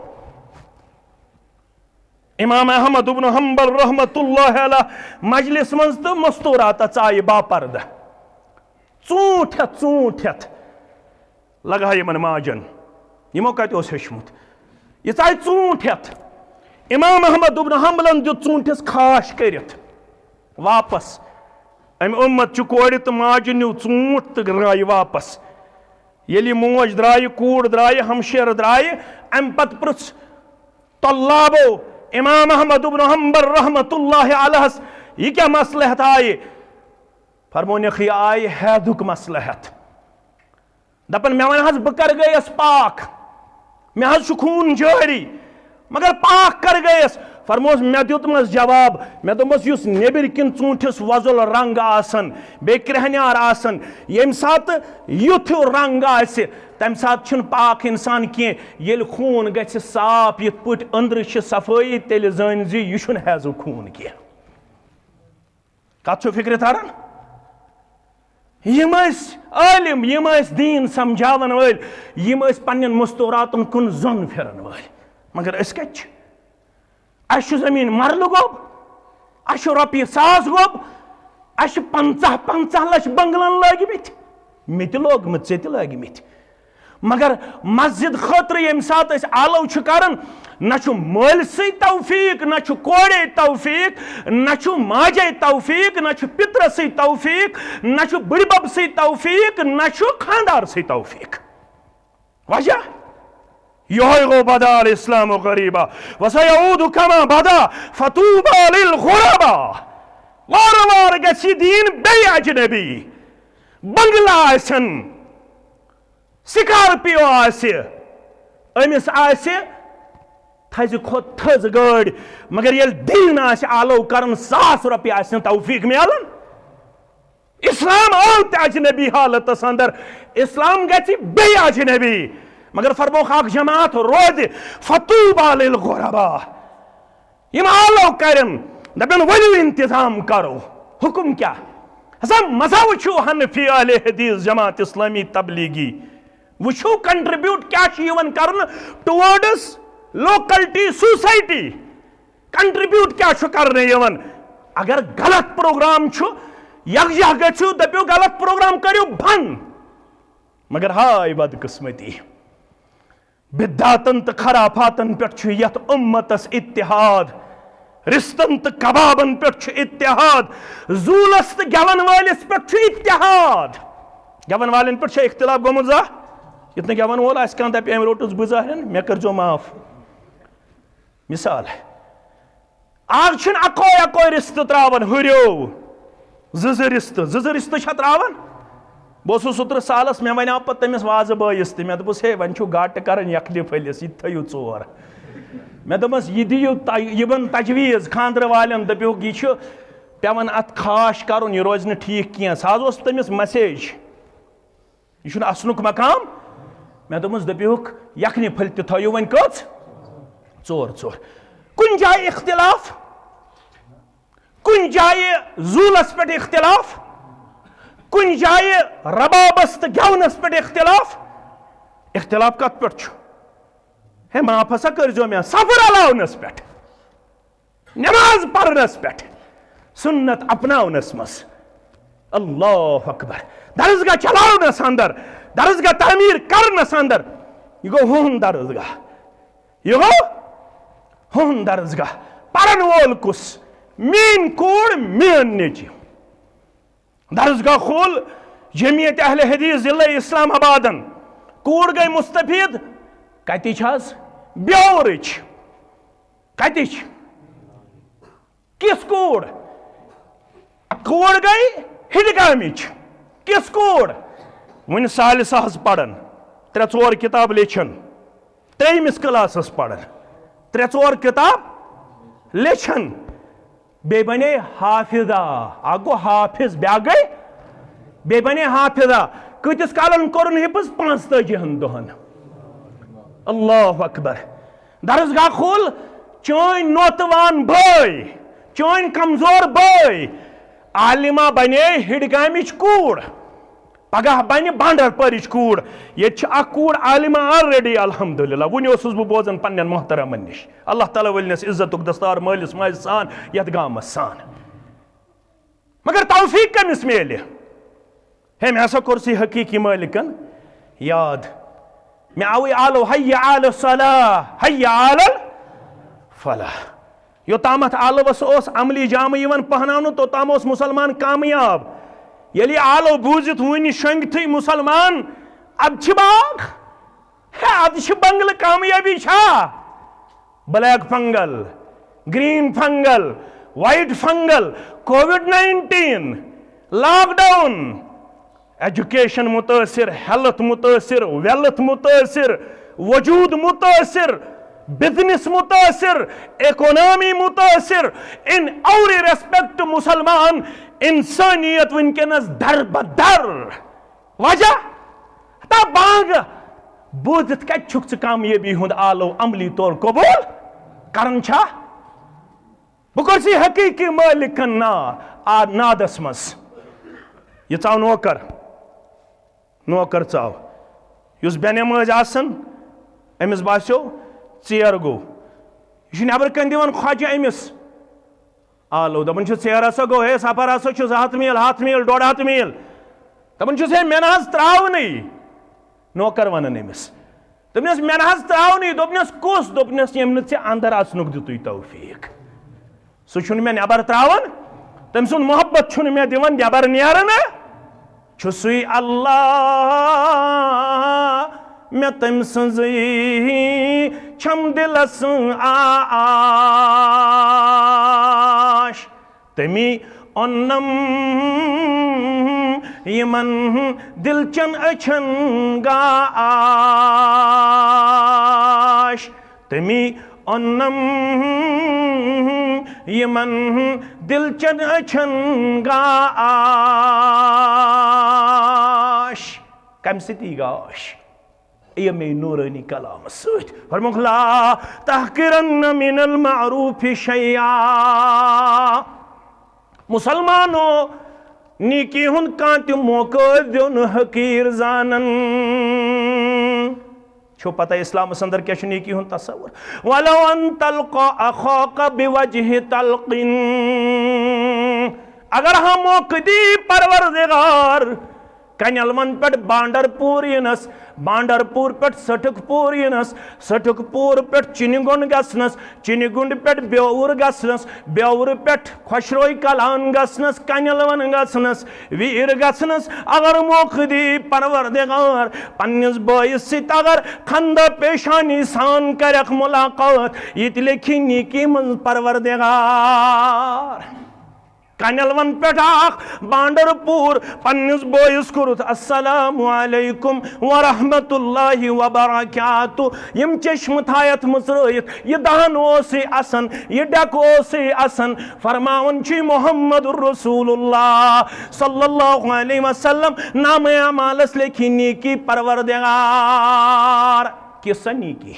امام احمد ابن حنبل رحمۃ اللہ علیہ مجلس منٛز تہٕ مستوٗرات ژایہِ باپردٕ ژوٗنٛٹھ ہٮ۪تھ لگا یِمن ماجن یِمو کتہِ اوس ہیوٚچھمُت یہِ ژایہِ ژوٗنٛٹھ ہٮ۪تھ امام احمد ابن حنبلن دیُت ژوٗنٛٹھِس کھاش کٔرِتھ واپس امہِ اُمت چہِ کورِ تہٕ ماجہِ نیوٗ ژوٗنٛٹھ تہٕ درٛایہِ واپس ییٚلہِ یہِ موج درٛایہِ کوٗر درٛایہِ ہمشیرٕ درٛایہِ امہِ پتہٕ پرٛژھ طلابو امام احمد ابن حنبل رحمۃ اللہ علیہس یہ کیٛاہ مسلہٕ ہٮ۪تھ آیہِ فرمونکھ یہِ آیہِ حیدُک مسلہٕ ہٮ۪تھ دپان مےٚ ون حظ بہٕ کر گٔیس پاک مےٚ حظ چھُ خوٗن جٲری مگر پاک کر گٔیس فرموس مےٚ دیُتمس جواب مےٚ دوٚپمس یُس نیٚبٕرۍ کِنۍ ژوٗنٛٹھِس وۄزُل رنگ آسان بیٚیہِ کرٛیٚہنیار آسان ییٚمہِ ساتہٕ یُتھ ہیوٗ رنگ آسہِ تمہِ ساتہٕ چھُنہٕ پاک انسان کینٛہہ ییٚلہِ خوٗن گژھِ صاف یِتھ پٲٹھۍ أنٛدرٕ چھِ صفٲیی تیٚلہِ زٲنۍ زِ یہِ چھُنہٕ حیضُک خوٗن کینٛہہ. کتھ چھُ فکرِ تران یِم ٲسۍ عٲلِم یِم ٲسۍ دیٖن سمجھاون وٲلۍ یِم ٲسۍ پننٮ۪ن مستوٗراتن کُن زوٚن پھِرن وٲلۍ مگر أسۍ کتہِ چھِ اسہِ چھُ زٔمیٖن مرلہٕ گوٚب اسہِ چھُ رۄپیہِ 1,000 گوٚب اسہِ چھِ 50 لچھ بنگلن لٲگمٕتۍ مےٚ تہِ لوگمُت ژےٚ تہِ لٲگمٕتۍ مگر مسجد خٲطرٕ ییٚمہِ ساتہٕ أسۍ آلو چھِ کران نہ چھُ مٲلسٕے توفیٖق نہ چھُ کورے توفیٖق نہ چھُ ماجے توفیٖق نہ چھُ پِترسٕے توفیٖق نہ چھُ بٕڈِبب توفیٖق نہ چھُ خانٛدارسٕے توفیٖق. وجہ یہوے گوٚو بدا الاسلام غریبا وسیعود کما بدا فطوبى للغربا. وارٕ وارٕ گژھِ یہِ دیٖن بیٚیہِ اجنبی بنگلہٕ آسن سکارپیو آسہِ أمِس آسہِ تھزِ کھۄتہٕ تھٔز گٲڑۍ مگر ییٚلہِ دیٖن آسہِ آلو کران 1,000 رۄپیہِ آسہِ نہٕ توفیٖق میلان. اسلام آو تہِ اجنبی حالتس اندر اسلام گژھِ بیٚیہِ اجنبی مگر فرموکھ اکھ جماعت روزِ فطوبى للغربا یِم آلو کرن دپن ؤلِو انتظام کرو. حکم کیٛاہ ہسا مزہ وٕچھِو حنفی اہلِ حدیث جماعت اسلامی تبلیغی وٕچھِو کنٹربیوٗٹ کیٛاہ چھُ یِوان کرنہٕ ٹُوٲڈٕس لوکلٹی سوسایٹی کنٹربیوٗٹ کیٛاہ چھُ کرنہٕ یِوان. اگر غلط پروگرام چھُ یکجہ گٔژھِو دٔپِو غلط پروگرام کٔرِو بنٛد مگر ہاے بدقٕسمتی بدعاتن تہٕ خرافاتن پٮ۪ٹھ چھُ یتھ اُمتس اتحاد رِستن تہٕ کبابن پٮ۪ٹھ چھُ اتحاد زوٗلس تہٕ گٮ۪ون وٲلِس پٮ۪ٹھ چھُ اتحاد. گٮ۪ون والٮ۪ن پٮ۪ٹھ چھا اختلاف گوٚمُت زانٛہہ یُتھ نہٕ گٮ۪ون وول آسہِ کانٛہہ دپہِ أمۍ روٚٹُس بہٕ ظٲہرن مےٚ کٔرۍزیو معاف. مثال آز چھُنہٕ اکوے رِستہٕ تراوان ہُریو زٕ رِستہٕ چھا تراوان. بہٕ اوسُس اوترٕ سالس مےٚ وَنیٛاو پتہٕ تٔمِس وازٕ بٲیِس تہِ مےٚ دوٚپُس ہے وۄنۍ چھُو گاٹہٕ کران یکھنہِ پھٔلِس یہِ تہِ تھٲیِو 4 میں دمس یہ دیو یہ بن تجویز خاندر والن دپیوک یہ پیون ات خاش کرن یہ روز ٹھیک کی ساز اس تمس میسیج یہ اسنک مقام میں دمس دپیوک یخنی پھل تہ تھو ون کچ ژور ژور کن جائے اختلاف کن جائے زولس پہ اختلاف کن جائے ربابس تو گونس پہ اختلاف کت پہ ہے معاف ہسا کرزو میں سفر علاونس پہ نماز پرنس پہ سنت اپناونس مس اللہ اکبر درسگاہ چلاونس اندر درسگاہ تعمیر کرنس اندر یہ گو ہون درسگاہ یہ گو ہون درسگاہ پرن وول کس مین کوڑ مین نیچی درسگاہ کھول جمعیت اہل حدیث ضلع اسلام آبادن کوڑ گئی مستفید کتچ حظ بیورچ کتچ کس کوڑ کوڑ گئی ہڈگامچ کس کوڑ ون سالسہ پڑھن ترے ژور کتاب لیچھن تریمس کلاسس پڑھن ترے ژور کتاب لیچھن بے بنے حافظہ اگو حافظ بیا گئی بے بنے حافظہ کتس کالن کورن حفظ 45 دہن اللہ اکبر درسگاہ کھول چون نوتوان بھائی چون کمزور بھائی عالمہ بنے ہڈگامچ کوڑ پگہ بنہ بانڈر پرچ کوڑ یہ اک کوڑ عالمہ آلریڈی الحمدللہ ون اوسس بہ بوزن پنن محترمن نش اللہ تعالیٰ ولنس عزتک دستار مالس ماج سان یت گامس سان مگر توفیق کمس میلہ ہے میں ہسا کورسی حقیقی مالکن یاد میں آوی آلو حی علی الصلاح حی علی الفلاح یوتامت آلوس اس عملی جامع یون پہناونو توتام اس مسلمان کامیاب یلی آلو بوزت ونی شنگتھی مسلمان اب چھ باغ ہے اب چھ بنگل کامیابی چھا black fungal green fungal white fungal کووڈ-19 لاک ڈاؤن ایجوکیشن متاثر ہیلتھ متاثر ویلتھ متاثر وجود متاثر بزنس متاثر اکونامی متاثر ان اور ریسپیکٹ مسلمان انسانیت ونکنس در بدر وجہ تا بانگ بوزت کت چھک کامیابی ہند آلو عملی طور قبول کرن چھا بکرسی حقیقی مالکن نادس مس یہ ژاو نوکر ژاو یس بے نماز آسن امس باسیو ژیر گو یہ نبر کن دان خواجہ امس آلو دپان ژیر ہسا گو ہے سفر ہسا 100 میل 100 میل 150 میل دپان ہے مے نہ تراؤنی نوکر ونان امس دپنس مے نہ تراؤنی دپنس کس دپنس یم نہ ژے اندر اژنک دتُے توفیق سہ مے نبر تراون تم سن محبت مے دِوان نبر نیرن چھُسُے اللہ مے تم سنزی چھم دلس آش تمی اونم یمن دل چن اچھن گاش تمی اونم یمن دل چن اچھن گاش کم ستی گاش یہ میں نورانی کلام سوچ فرموک لا تحقرن من المعروف شیعہ مسلمانوں نیکی ہن کانتی موقع دیون حقیر زانن چھو پتہ اسلام سندر کیا نیکی ہن تصور وَلَوْ أَن تَلْقَ أَخَاقَ بِوَجْهِ تَلْقٍ اگر ہم موقع دی پروردگار کنیل من پٹ بانڈر پور ینس بانڈر پور پٹ سٹک پور ینس سٹک پور پٹ چنگنڈ گسنس چنگنڈ پٹ بیور گسنس بیور پٹ خوشروئی کلان گسنس کنیل ون گسنس ویر گسنس اگر موقع دی پروردگار پنیس بائیس ست اگر خندہ پیشانی سان کرک ملاقات یہ لکھی نیکی من پروردگار کنلون پہ بانڈر پور پنس بوئس کورت السلام علیکم ورحمت اللہ وبرکاتہ یم چشم تھایت مصرائت یہ دہن اوسی اسن یہ ڈک اوسی اسن فرماون چی محمد رسول اللہ صلی اللہ علیہ وسلم نام اعمالس لکھی نیکی پروردگار قصہ نیکی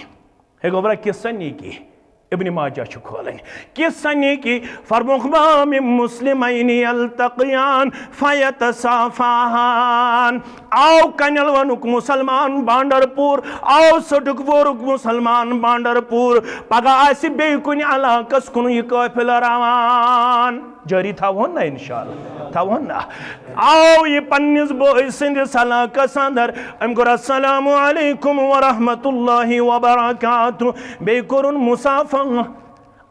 ہے گوبرہ قصہ نیکی ابن ماجہ چھو کھولیں قصہ نیکی فرموخ بام مسلمین التقیان فیتصافان آو کنل ونک مسلمان بانڈر پور آو سٹک ورک مسلمان بانڈر پور پگا آسی بے کنی علاقس کنو یہ قافل روان جاری تھا وہ نا انشاءاللہ تھا وہ نا آو یہ پنیز بوئی سندس علاقس اندر امکر السلام علیکم ورحمت اللہ وبرکاتہ بے کرن مسافر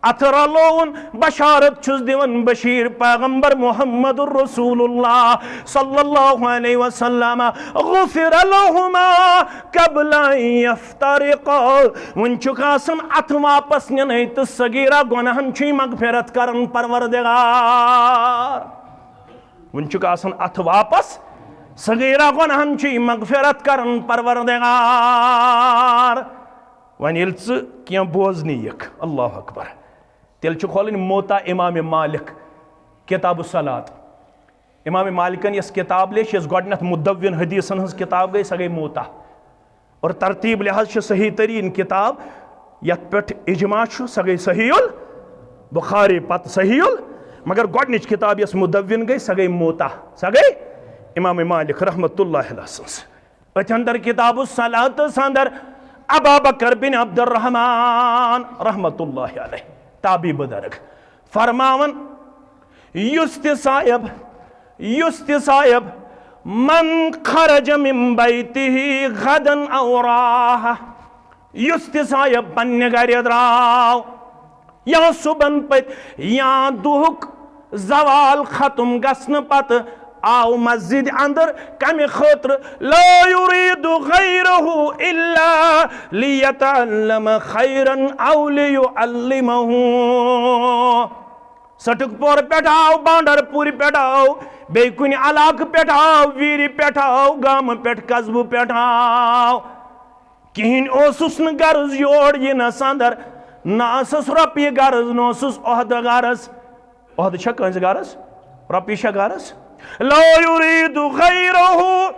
اترالون بشارت چھز دیون بشیر پیغمبر محمد الرسول اللہ صلی اللہ علیہ وسلم غفر لہما قبل یفترقا ون چکاسن ات واپس ننیت سگیرہ گناہن چی مغفرت کرن پروردگار ون چکاسن ات واپس سگیرہ گناہن چی مغفرت کرن پروردگار ون یلچ کیا بوزنی یک اللہ اکبر تیل چھو کھولن موتا امام مالک کتاب الصلاة امام مالکن اس کتاب لے اس گوڑنت مدون حدیثن ہز کتاب گئی سگئی موتا اور ترتیب لحاظ چھ صحیح ترین کتاب یت پیٹھ اجماع چھو سگئی صحیح البخاری پت صحیح مگر گوڑنچ کتاب اس مدون گئی سگئی موتا سگئی امام مالک رحمت اللہ علیہ سنس اچھندر کتاب الصلاة ساندر ابا بکر بن عبد الرحمن رحمت اللہ علیہ تابی بدرگ فرماون یست صاحب من خرج من بیتی غدن او راہ یست صاحب پنہ گھر دراو یا صبح پت یا دہک زوال ختم گسن پت آو مسجد اندر کمی خطر لا يريد غيره إلا ليتعلم خيرا أو ليعلمه سٹک پور پیٹھاو بانڈر پوری پیٹھاو بے کنی علاق پیٹھاو ویری پیٹھاو گام پیٹھ قصب پیٹھاو کہین اوسسن گرز یوڑ یہ نساندر ناسس رپی گرز نوسس اہد گرز اہد چھا کنز گرز رپی شا گرز لا يريد غيره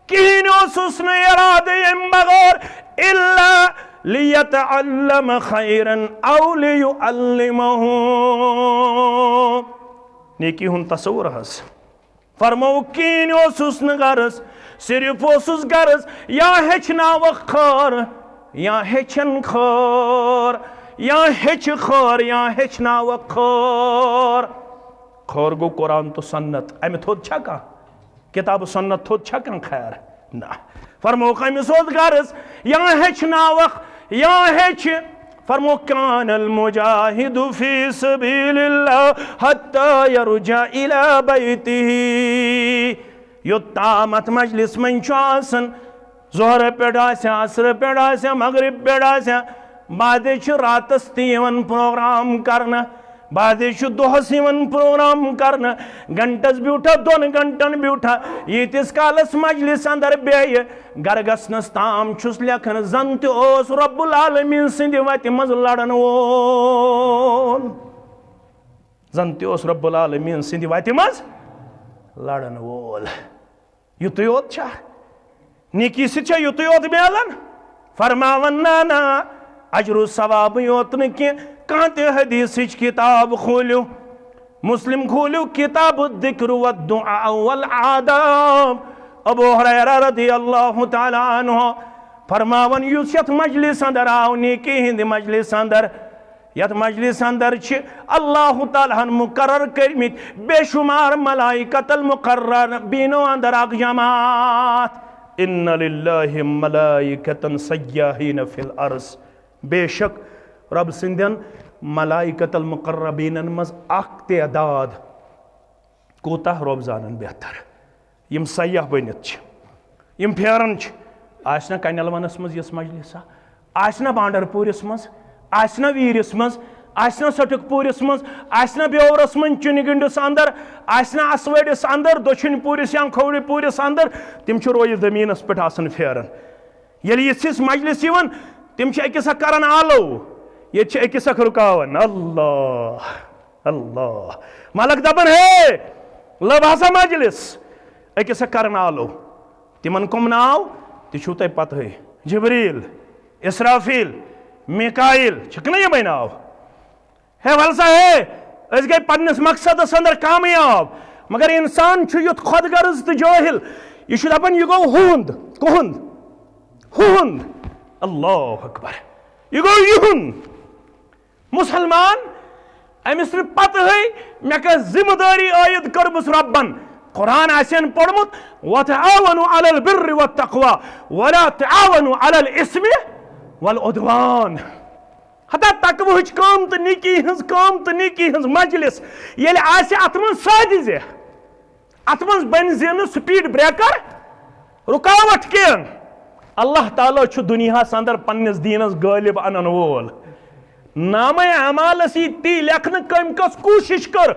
کہین اوسسن اراد یم بغور الا ليتعلم خيرا او ليعلمه نیکی ہن تصور ہس فرمو کین اوسسن غرض صرف اوسس غرض یا ہچنا وخار یا ہچن خار یا ہچ خار یا ہچنا وخار خور گو قرآن تو سنت امی تھود چھکا کتاب سنت تھود چھکا خیر نا فرمو قیمی سود غرض یا ہچ ناوخ یا ہچ فرمو کان المجاہد فی سبیل اللہ حتی یرجع الى بیتی یتامت مجلس من چاسن ظہر پیڑا سے عصر پیڑا سے مغرب پیڑا سے بعد راتس تیون پروگرام کرنا بعد دہس پروگرام کرنا گھنٹس بیوٹھا دون گھنٹن بیوٹھا یتس کالس مجلس اندر بیہ گر گسنس تام چھس لکھن زن تس رب العالمین سند وتہ مز لڑن وول زن تس رب العالمین سند وتہ مز لڑن وول یتھ یوت چھا نیکی سی چھا یتھ یوت میلن فرماون نا اجر و ثواب یوت نکی کانت حدیث کتاب کھولیو مسلم کھولیو کتاب الذکر والدعاء والعاداب ابو ہریرہ رضی اللہ تعالی عنہ فرماون یس یت مجلس اندر آو نیکی ہند مجلس اندر یت مجلس اندر چھ اللہ تعالیٰ مقرر کرمت بے شمار ملائکت المقرر بینو اندر اک جماعت ان للہ ملائکتا سیاہین فی الارض بے شک رب سندین ملائکت المقربین مز اک تعداد کوتا رب زانن بہتر یم سیاح بنت چھ یم پھیرن چھ آسنا کنیل ونس مز یس مجلسا آسنا بانڈر پورس مز آسنا ویرس مز آسنا سٹک پورس مز آسنا بیورس من چنہ گنڈس اندر آسنا اسوڑس اندر دچھن پورس یا کھوڑ پورس اندر تم روی زمینس پہ آسان پھیران یل یس مجلس یوان تم اکس اک کران آلو یہ اکس اک رکاوان اللہ اللہ ملک دپان ہے لب ہسا مجلس اکس اک کران آلو تمن کم ناو تہ تہ پتہ جبریل اسرافیل میکائیل چھکنا یہ ناو ہے ولسا ہے اس گئی پنس مقصد اندر کامیاب مگر انسان چھ یت خود غرض تو جاہل یہ دپان یہ گو ہند کہند ہند اللہ اکبر یہ گو یہند مسلمان امس پتہ مے کس ذمہ داری عائد کرمس ربن قرآن آسین پڑھمت وتعاونوا علی البر والتقوى ولا تعاونوا علی الاسم والعدوان حتی تقوہچ کام تو نیکی ہنز کام تو نیکی ہنز مجلس یل آسی اتمن سادی زی اتمن بنزین سپیڈ بریکر رکاوٹ کین اللہ تعالیٰ چھ دنیا اندر پنس دینس غالب انن وول نام اعمال سی تی لکھن کم کس کوشش کر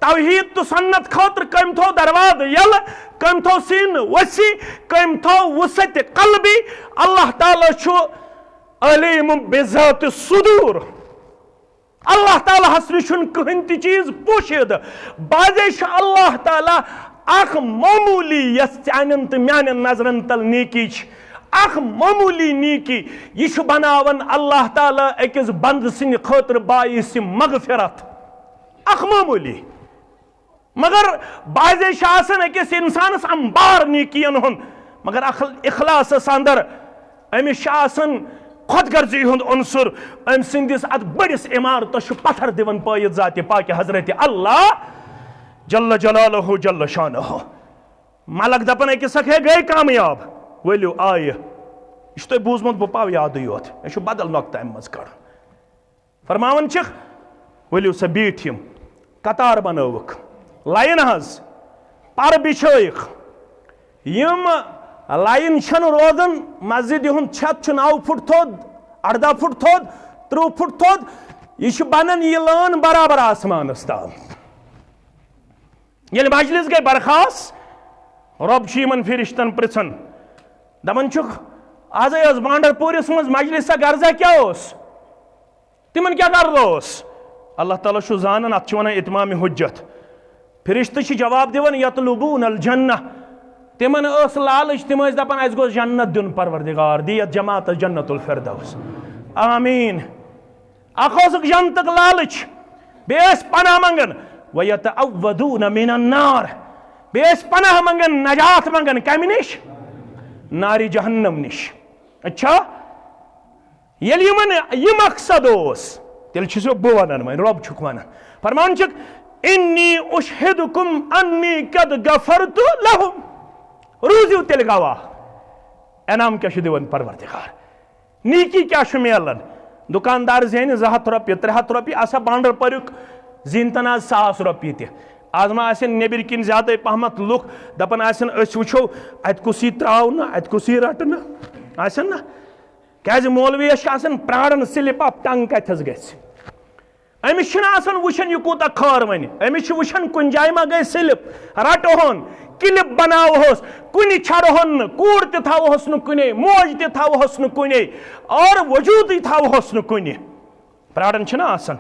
توحید تو سنت خاطر کم تھو درواز یل کم تھو سین وسیع کم تھو وسعت قلبی اللہ تعالیٰ چھ علیم بذات الصدور اللہ تعالیٰ حسن کہن تی چیز پوشید بازش اللہ تعالیٰ اخ معمولی یس چانن تو میانن نظرن تل نیکی اخ معمولی نیکی یہ بناون اللہ تعالیٰ اکس بند سن خاطر باعث مغفرت اخ معمولی مگر بازش آسن اکس انسانس انبار نیکین ہن مگر اخلاص اندر امش آسن خود غرضی ہند عنصر ام سندس ات بڑس عمارتس پتھر دیون پائت ذات پاک حضرت اللہ جل جلالہ جل شانہ ملک دپان اکس اک ہے گئی کامیاب ولو آئے یہ تہ بوزمت بہ پاو یاد یوت یہ بدل نقطہ ام مز کڑ فرماون چھ ولو سا بیٹھم قطار بنوک لائن حض پر بچھائک یم لائن چھن روزن مسجد ہند چھت 9 فٹ تھود 18 فٹ تھود 30 فٹ تھود یہ بنان یہ لان برابر آسمانس تام یل مجلس گئی برخاست رب یمن فرشتن پرژھان دپان چھک آز یس بانڈر پورس مز مجلس غرضہ کیا اس تمن کیا غرض اللہ تعالیٰ چھ زانن ات ونان اتمام حجت فرشتہ جواب دیوان یطلبون الجنہ تمن اس لالچ تم دپان اس گوس جنت دن پروردگار دیت جماعت جنت الفردوس آمین اخوسک جنتک لالچ بیس پناہ منگن ویتعوذون من النار بیس پناہ منگن نجات منگن کم نش ناری جہنم نش اچھا یل یمن یہ مقصد اس تیل چھسو بو ونان من رب چھک ونان فرمان چھک انی اشہدکم انی قد غفرت لہم روزیو تیل گواہ انعام کیا دیوان پروردگار نیکی کیا میلان دکاندار زین 200 روپیہ 300 روپیہ آسا بانڈر پریک زینتن آز 100 روپیہ تہ آز ما آسن نیبر کن زیادہ پہمت لوک دپن آسن اس وچھو ات کسی تراؤنا ات کسی رٹنا آسن نا کیازِ مولویس آسن پرارن سلپ اپ ٹنگ کتھس گژھِ امس چھنہ آسان وچھن یہ کوتا کھار ون امس وچھن کن جائے ما گئی سلپ رٹہون کلپ بناوہس کنی چھڑہن کوڑ تہ تھاوہس نہ کنے موج تہ تھاوہس نہ کنے اور وجود تھاوہس نہ کنے پرارن چھنہ آسان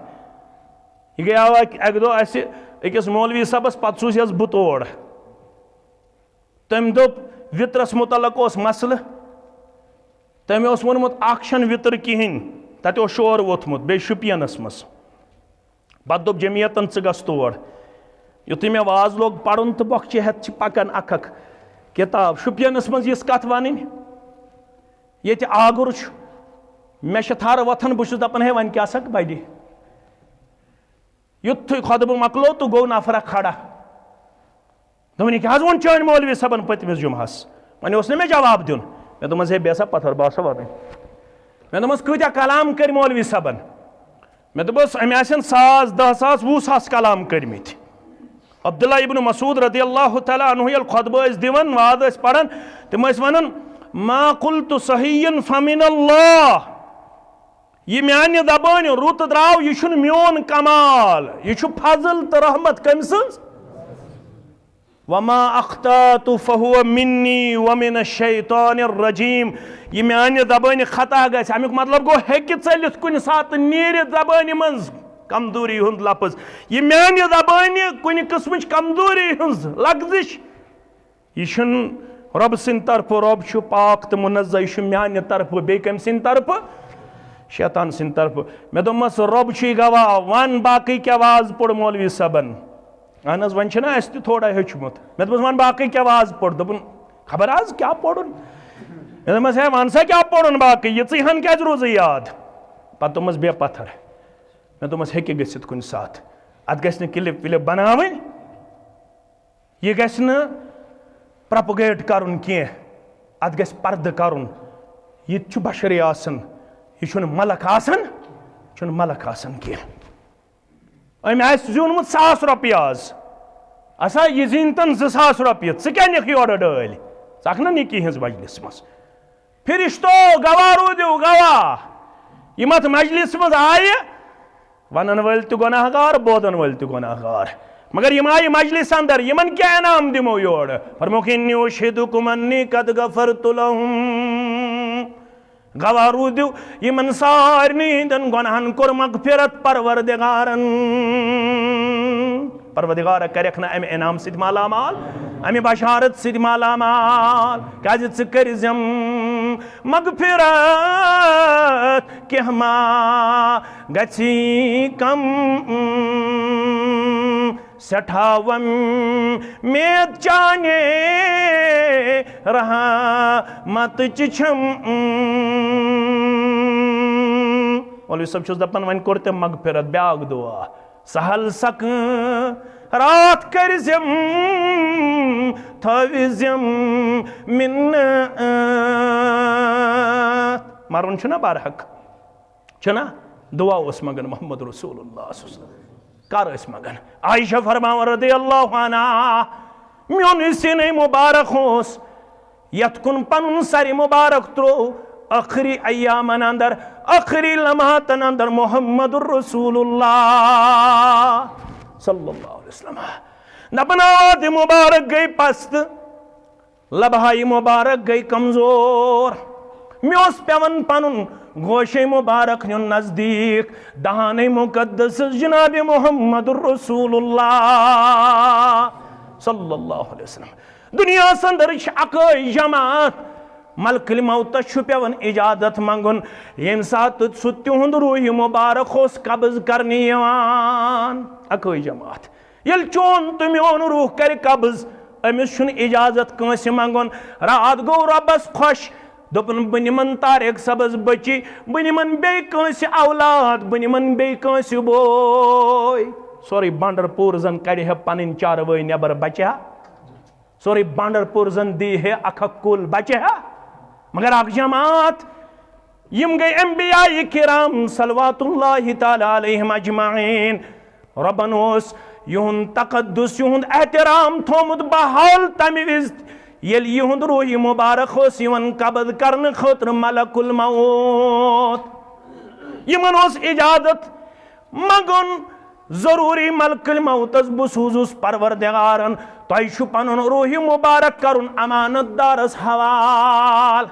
یہ گئی آو اک دو اس اکس مولوی صاحبس پتہ سوز یس بہ تور تم دوپ وطرس متعلق اس مسئلہ تم اس ونمت اکھ چھن وطر کہین تتہ اوس شور ووتھمت بے شپینس مس پتہ دوپ جمعیتن ژٕ گژھ تور یُتھُے مےٚ واز لوگ پرُن تہٕ بۄکچہِ ہٮ۪تھ چھِ پکان اکھ اکھ کِتاب شُپینس منٛز یِژھ کتھ وَنٕنۍ ییٚتہِ آگُر چھُ مےٚ چھِ تھرٕ وۄتھان بہٕ چھُس دپان ہے وۄنۍ کیٛاہ سا بَڑِ یُتھُے خۄطبہٕ مۄکلو تہٕ گوٚو نفر اکھ کھڑا دوٚپُن یہِ کیٛاہ حظ ووٚن چٲنۍ مولوی صٲبن پٔتمِس جُمعس وۄنۍ اوس نہٕ مےٚ جواب دیُن مےٚ دوٚپمس ہے بیٚہہ سا پتھر بہٕ آسا وَنٕنۍ مےٚ دوٚپمس کۭتیاہ کلام کٔرۍ مولوی صٲبن مےٚ دوٚپُس أمۍ آسن 1,000 10,000 20,000 کلام کٔرمٕتۍ عبداللہ ابن مسعود رضی اللہ تعالیٰ عنہ یل خطبہ ٲسۍ دِوان وعدٕ ٲسۍ پران تِم ٲسۍ ونان ما قلت صحیح فمن اللہ یہ میانہ زبان رت درو یہ چھن میون کمال یہ چھ فضل تو رحمت کم سنز وما اخطأت فهو مني ومن الشیطان الرجیم یہ میانہ زبان خطا گژھِ امیک مطلب گو ہیکہ ژلتھ کن سات نیرتھ زبان منز کمزوری ہند لفظ یہ میانہ زبان کن قسمچ کمزوری ہنز لغزش یہ چھن رب سند طرف رب چھ پاک تو منزہ یہ چھ میانہ طرف بی کم سند طرف شیطان سند طرف میں دوپمس رب چھ گواہ ون باقی کیا واز پوڑ مولوی صاحبن اہن حظ ون چھنا اس تہ تھوڑا ہیوچمت میں دوپمس ون باقی کیا واز پوڑ دوپن خبر آز کیا پوڑن میں دوپمس ہے ون سا کیا پوڑن باقی یہ ژی ہن کیاز روز یاد پتہ دوپمس بے پتھر میں دوپمس ہیکہ گژھتھ کن ساتھ ات گژھِ نہٕ کلپ ولپ بناوٕنۍ یہ گژھِ نہٕ پرپگیٹ کرن کی ات گژھِ پردٕ کرن یہ چھ بشری آسن یہ چھن ملک آسن چھن ملک آسن کی ام آسہِ زیوٗنمُت 1000 رۄپیہِ آز اسا یہ زیٖنتن 2000 رۄپیہِ ژٕ کیٛاہ نِکھ یورٕ ڈٲلۍ ژٕ اکھ نا نِکی ہٕنٛز مجلس منٛز فرشتو گواہ روٗدِو گواہ یِم اتھ مجلس منٛز آیہِ ونن وٲلۍ تہِ گۄناہ گار بوزن وٲلۍ تہِ گۄناہ گار مگر یم آئی مجلس اندر یمن کیا انعام دمو یور فرموک انی اشہدکم انی قد غفرت لهم گواہ روٗدِو یمن سارنٕے ہٕنٛدٮ۪ن گۄناہن کوٚر مغفرت پروردگار کرکھ نہ امہ انعام سۭتۍ مالا مال امہ بشارت سۭتۍ مالا مال کیازِ ژٕ کٔرزٮ۪م مغفرت کینٛہہ ما گژھی کم سٹھاوم مید چانے رحمت چھم مولوی صاحب چھس دپان ون کوٚر تٔمۍ مغفرت بیاکھ دعا سہل سک رات کرزم تھوزم منت مرن چھنا برحق چھنا دعا اس مگن محمد رسول اللہ صلی اللہ علیہ وسلم کر اس مگن عائشہ فرماون رضی اللہ عنہ میون سینہ مبارک ہوس یت کن پنن سر مبارک ترو آخری ایامن اندر آخری لمحاتن اندر محمد الرسول اللہ صلی اللہ علیہ وسلم نبناد مبارک گئی پست لبہائی مبارک گئی کمزور میوس پیون پنن گوش مبارک نیون نزدیک دہان مقدس جناب محمد الرسول اللہ صلی اللہ علیہ وسلم دنیا سندر اکائی جماعت ملک الموت چھُ پیوان اجازت منگن یم سات سہ تہند روح مبارک اس قبض کرنی یوان اکائی جماعت یل چون تو میون روح کر قبض امس چھن اجازت کنس منگن رات گو ربس خوش دوپن بہ نمن طارق سبز بچی بہ نمن بیٚیہِ کٲنٛسہِ اولاد بہ نمن بیٚیہِ کٲنٛسہِ بوے سورُے بانڈر پوٗر زن کڑِ ہے پنٕنۍ چاروٲے نٮ۪بر بچہِ ہا سورُے بانڈر پوٗر زن دی ہے اکھ اکھ کُل بچہِ ہا مگر اکھ جماعت یم گئی انبیاء کرام صلوات اللہ تعالی علیہم اجمعین ربن اوس یہند تقدس یہند احترام تھومت بحال تمہ وز یل یہند روح مبارک اوس یوان قبض کرن خاطر ملک الموت یمن اوس اجازت مگن ضروری ملک الموتس بہ سوزُس پروردگارن تۄہہِ چھُ پنن روح مبارک کرن امانت دارس حوال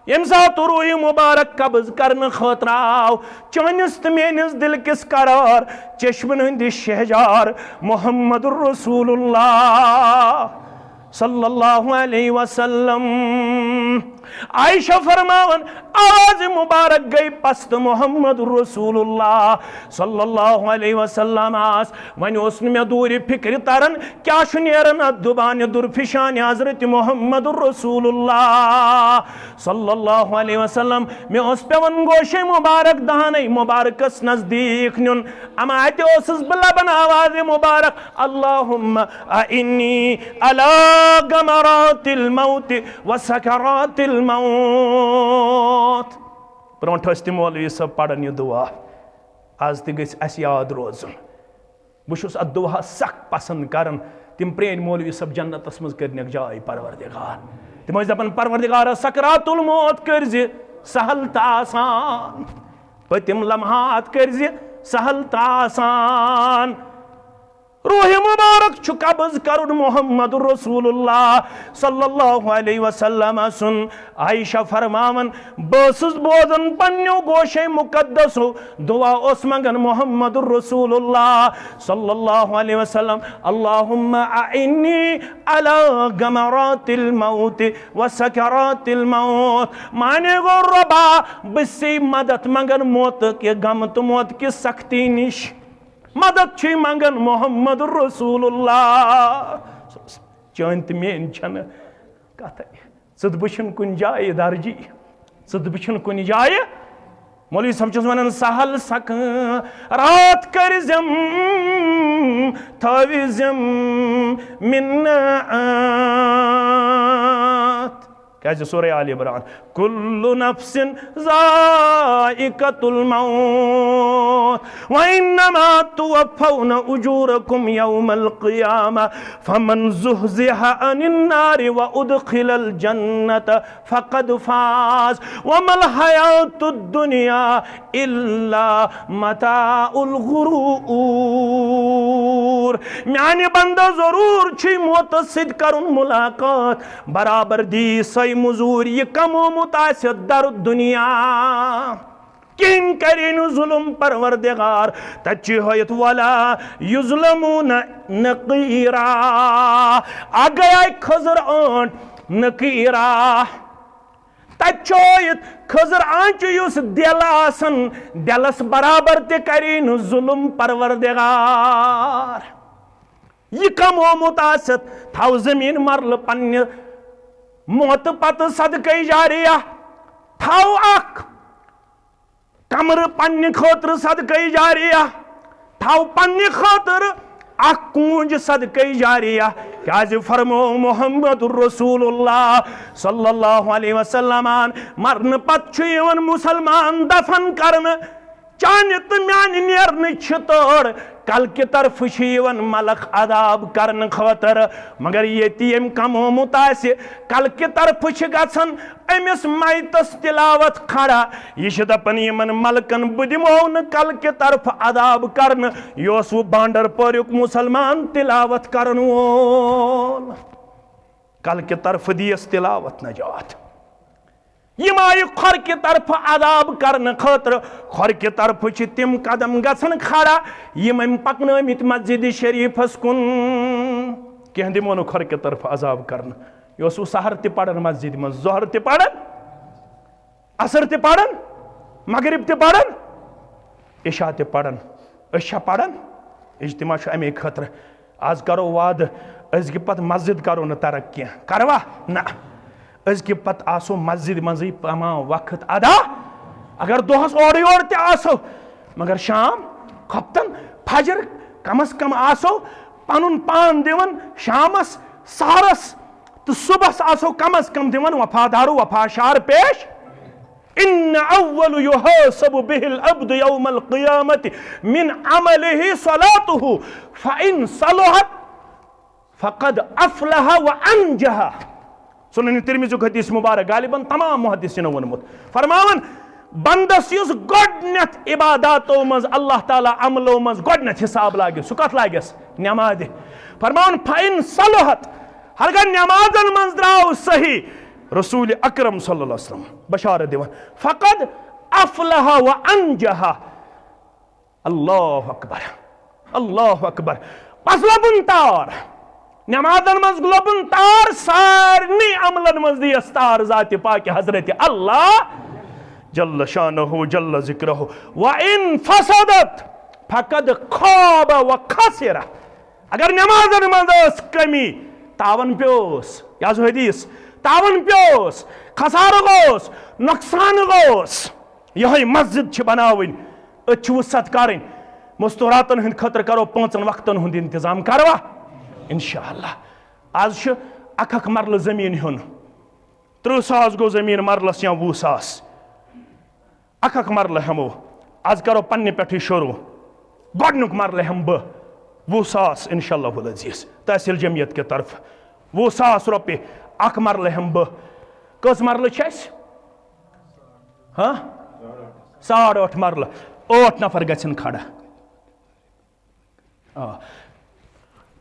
یم سات روح مبارک قبض کرن خاطر آو چانس تو میانس دل کس قرار چشمن ہند شہجار محمد الرسول اللہ صلی اللہ علیہ وسلم عائشہ فرماون آواز مبارک گئی پست محمد رسول اللہ صلی اللہ علیہ وسلم آس ون اس میں دور فکر ترن کیا شنیرن دبان درفشان حضرت محمد رسول اللہ صلی اللہ علیہ وسلم میں اس پہ ون گوش مبارک دہانے مبارکس نزدیک نیون اما آتے اسس بلبن آواز مبارک اللہم انی علی غمرات الموت وسکرات الموت برونٹھ ٲسۍ تِم مولوی صٲب پران یہِ دعا آز تہِ گژھِ اَسہِ یاد روزُن بہٕ چھُس اَتھ دعا سخ پسنٛد کران تِم پرٛٲنۍ مولوی صٲب جنتس منٛز کٔرنکھ جاے پروردگار تِم ٲسۍ دپان پروردگارا سکرات الموت کٔرۍ زِ سہل تہٕ آسان پتم لمحات کرزِ سہل تا آسان روح مبارک چھُ قبض کرُن محمد رسول اللہ صلی اللہ علیہ وسلم سن عائشہ فرماون بٲسٕس بوزن پننیو گوشے مقدسو دعا اوس منگن محمد رسول اللہ صلی اللہ علیہ وسلم اللہم اعنی علی غمرات الموت و سکرات الموت مانے گو ربا بسی مدد منگن موت کے غم تو موت کی سختی نش مدد چھ منگن محمد رسول اللہ چٲنۍ تہٕ میٛٲنۍ چھنہٕ کتھے ژٕ تہٕ بہٕ چھِنہٕ کُنہِ جایہِ درجی ژٕ تہٕ بہٕ چھِنہٕ کُنہِ جایہِ مولوی صٲب چھُس ونان سہل سکرات کٔرزٮ۪م تھٲوزٮ۪م مِنعت کیازِ سورہ آل عمران کُلُّ نفس ذائقۃ الموت وإنما توفون أجوركم يوم القيامة فمن زحزح عن النار وأدخل الجنة فقد فاز وما الحياة الدنيا إلا متاع الغرور میانہِ بندہ ضرور چھ موت سۭتۍ کرُن ملاقات برابر دی سۄے مزوٗر یہِ کمومُت آسہِ در دنیا کہن کرین ظلم پروردگار تچی ہویت ولا یظلمون نقیرا آگیا خضر آنٹ نقیرا تچویت خضر آنچ یوس دل آسن دلس برابر تے کرین ظلم پروردگار یہ کم ہومت آست تھاو زمین مرل پنہ موت پت صدقہ جاریہ تھاو اک کمر پنہ خاطر صدقہ جاریہ تھاو پنہ خاطر اک کونج صدقہ جاریہ کیازِ فرمو محمد رسول اللہ صلی اللہ علیہ وسلم مرن پت چھُ یِوان مسلمان دفن کرن چانہ تو میانہ نیرن چھتور کل کی طرف یِوان ملک عذاب کرن خاطر مگر ییٚتہِ ییٚمۍ کمومُت آسہِ کل کی طرف چھِ گژھان أمِس میتس تلاوت کھڑا یہ چھِ دپان یِمن ملکن بہٕ دِمو نہٕ کل کی طرف عذاب کرنہٕ یہِ اوس وۄنۍ بانڈر پوریُک مسلمان تلاوت کرن وول کل کی طرف دیس تلاوت نجات یم آئی کھور کی طرف عذاب کرنے خاطر کھور کی طرف چھ تم قدم گژھن کھڑا یم ام پکنٲمٕتۍ مسجد شریفس کن کینٛہہ دِمو نہٕ کھور کی طرف عذاب کرنے یہ اوس سحر تہِ پران مسجد من ظہر تہِ پران عصر تہِ پران مغرب تہِ پران عشاء تہِ پران أسۍ چھا پران اجتماع چھُ امی خاطر آز کرو وعدٕ أزکہِ پتہٕ مسجد کرو نہٕ ترک کینٛہہ کروا نہ أزکہِ پتہٕ آسو مسجد منٛزٕے تمام وقت ادا اگر دۄہس اورٕ یورٕ تہِ آسو مگر شام خۄفتن فجر کم از کم آسو پنُن پان دِوان شامس سحرس تہٕ صبحس آسو کم از کم دِوان وفادارو وفاشار پیش ان اول يحاسب به العبد يوم القيامة من عمله صلاته فإن صلحت فقد أفلح وأنجح سنن ترمذی حدیث مبارک غالباً تمام محدثینو ونمت فرماون بندس یس گۄڈنیتھ عباداتو مز اللہ تعالیٰ عملو مز گۄڈنیتھ حساب لاگس سُہ کتھ لاگس نماز فرماون فإن صلحت ہرگاہ نمازن مز درٛاو صحیح رسول اکرم صلی اللہ علیہ وسلم بشارت دِوان فقد افلح وانجح اللہ اکبر اللہ اکبر پس لبن تار نمازن مز لبن تار سارنی عملن مز دیس تار ذات پاک حضرت اللہ جل شانہ جل ذکرہ وَإِن فَسَدت فَقَدْ خَابَ وَخَسِرَ اگر نمازن مز اس کمی تاون پیوس یازو حدیث تاون پیوس خسارہ گوس نقصان گوس یہ مسجد چھ بناوین اچھ وسعت کریں مستوراتن ہند خطر کرو 5 وقتن ہند انتظام کروا انشاءاللہ آج چھ اکھ مرل زمین ہن 30 ساس گو زمین مرلس یا 20 ساس اکھ مرل ہمو آج کرو پنہ پٹھ شروع گۄڈنیُک مرل ہم 20 ساس انشاءاللہ العزیز تحصیل جمعیت کے طرف 20 ساس روپے اکھ مرل ہم کس مرل چھ اس ہاں 8.5 مرلہ 8 نفر گژھن کھڑا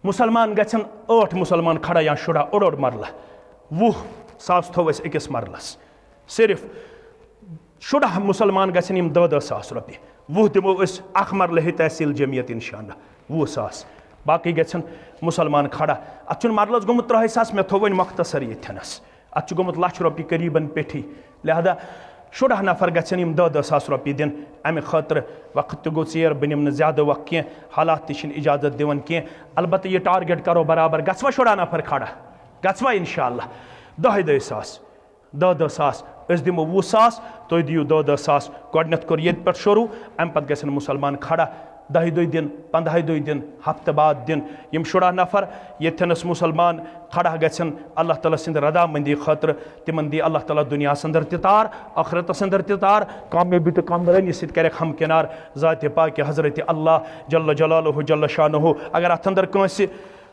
مسلمان گژھن 8 مسلمان کھڑا یا شُرا 1.5 مرلہ 20,000 تھو اس أکِس مرلس صرف شُرا مسلمان گژھن یم 10,000 رۄپیہِ 20 دِمو أسۍ 1 مرلہٕ تحصیل جمعیت انشاءاللہ 20,000 باقی گژھن مسلمان کھڑا اتھ چھُنہٕ مرلس گوٚمُت 30,000 مےٚ تھوٚو وۄنۍ مختصر ییٚتھٮ۪نس اتھ چھُ گوٚمُت 1,00,000 رۄپیہِ قریٖبن پیٚٹھی لہذا 16 نفر گژھن یم 10,000 رۄپیہِ دِنۍ امہِ خٲطرٕ وقت تہِ گوٚو ژیر بہٕ نِمہٕ نہٕ زیادٕ وقت کینٛہہ حالات تہِ چھِنہٕ اجازت دِوان کینٛہہ البتہ یہِ ٹارگیٹ کرو برابر گژھوا 16 نفر کھڑا گژھوا انشاءاللہ 10 ساس 10 ساس أسۍ دِمو 20,000 تُہۍ دِیِو 10 گۄڈنٮ۪تھ کوٚر ییٚتہِ پٮ۪ٹھ شروع امہِ پتہٕ گژھن مسلمان کھڑا 10 دۄہ دِن 15 دۄہ دِن ہفتہٕ بعد دِن یم 16 نفر ییٚتھٮ۪نس مسلمان کھڑا گژھن اللہ تعالیٰ سٕنٛدِ رضامندی خٲطرٕ تِمن دی اللہ تعالیٰ دُنیاہس انٛدر تہِ تار ٲخرتس انٛدر تہِ تار کامیٲبی تہٕ کامرٲنی سۭتۍ کرٮ۪کھ ہمکنار ذاتِ پاکہِ حضرتِ اللہ جل جلالہ جل شانہ اگر اتھ انٛدر کٲنٛسہِ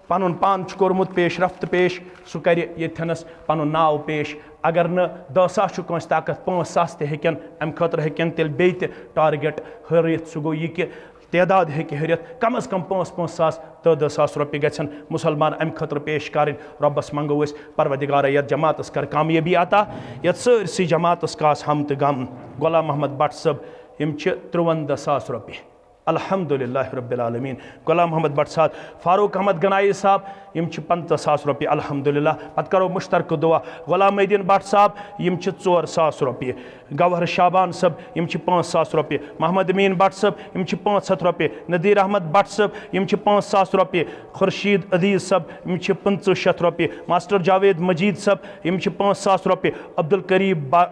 پنُن پان چھُ کوٚرمُت پیش رفت پیش سُہ کرِ ییٚتھٮ۪نس پنُن ناو پیش اگر نہٕ 10,000 چھُ کٲنٛسہِ طاقت 5,000 تہِ ہیٚکن امہِ خٲطرٕ ہیٚکن تیٚلہِ بیٚیہِ تہِ ٹارگیٹ ہٲرِتھ سُہ گوٚو یہِ کہِ تعداد ہیٚکہِ ہُرِتھ کم از کم 5,000 10,000 رۄپیہِ گژھن مسلمان امہِ خٲطرٕ پیش کرٕنۍ رۄبس منگو أسۍ پروردگارا یتھ جماعتس کر کامیٲبی عطا یتھ سٲرسٕے جماعتس کاس ہم تہٕ غم غلام محمد بٹ صٲب یم چھِ 53,000 رۄپیہِ الحمدللہ رب العالمین غلام محمد بٹ صاحب فاروق احمد گنائی صاحب یم چھِ 50,000 رۄپیہِ الحمدللہ پتہٕ کرو مشترکہٕ دعا غلام الدین بٹ صاحب یم چھِ 4,000 رۄپیہِ گوہر شابان صٲب یم چھِ 5,000 رۄپیہِ محمد امین بٹ صٲب یم چھِ 500 رۄپیہِ نذیر احمد بٹ صٲب یم چھِ 5,000 رۄپیہِ خورشید عزیز صٲب یم چھِ 5,500 رۄپیہِ ماسٹر جاوید مجید صٲب یم چھِ 5,000 رۄپیہِ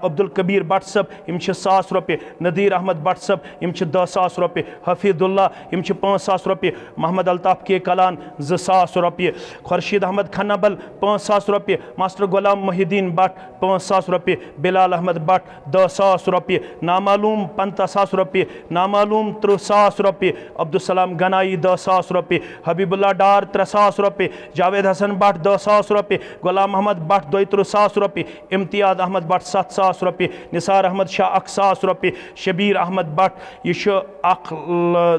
عبدالکبیر بٹ صٲب یم چھِ 1,000 رۄپیہِ نذیر احمد بٹ صٲب یم چھِ 10,000 رۄپیہِ حفیظ اللہ یم چھِ 5,000 رۄپیہِ محمد الطاف کے کلان 2,000 رۄپیہِ خورشید احمد کھنبل 5,000 رۄپیہِ master Ghulam Mohi Uddin but 5,000 رۄپیہِ بلال احمد بٹ 10,000 رۄپیہِ نامعلوم 50,000 رۄپیہِ نامعلوم 30,000 رۄپیہِ عبدالسلام گنائی 10,000 رۄپیہِ حبیب اللہ ڈار 3,000 رۄپیہِ جاوید حسن بٹ 10,000 رۄپیہِ غلام محمد بٹ 32,000 رۄپیہِ امتیاز احمد بٹ 7,000 رۄپیہِ نثار احمد شاہ 1,000 رۄپیہِ شبیر احمد بٹ یہ چھُ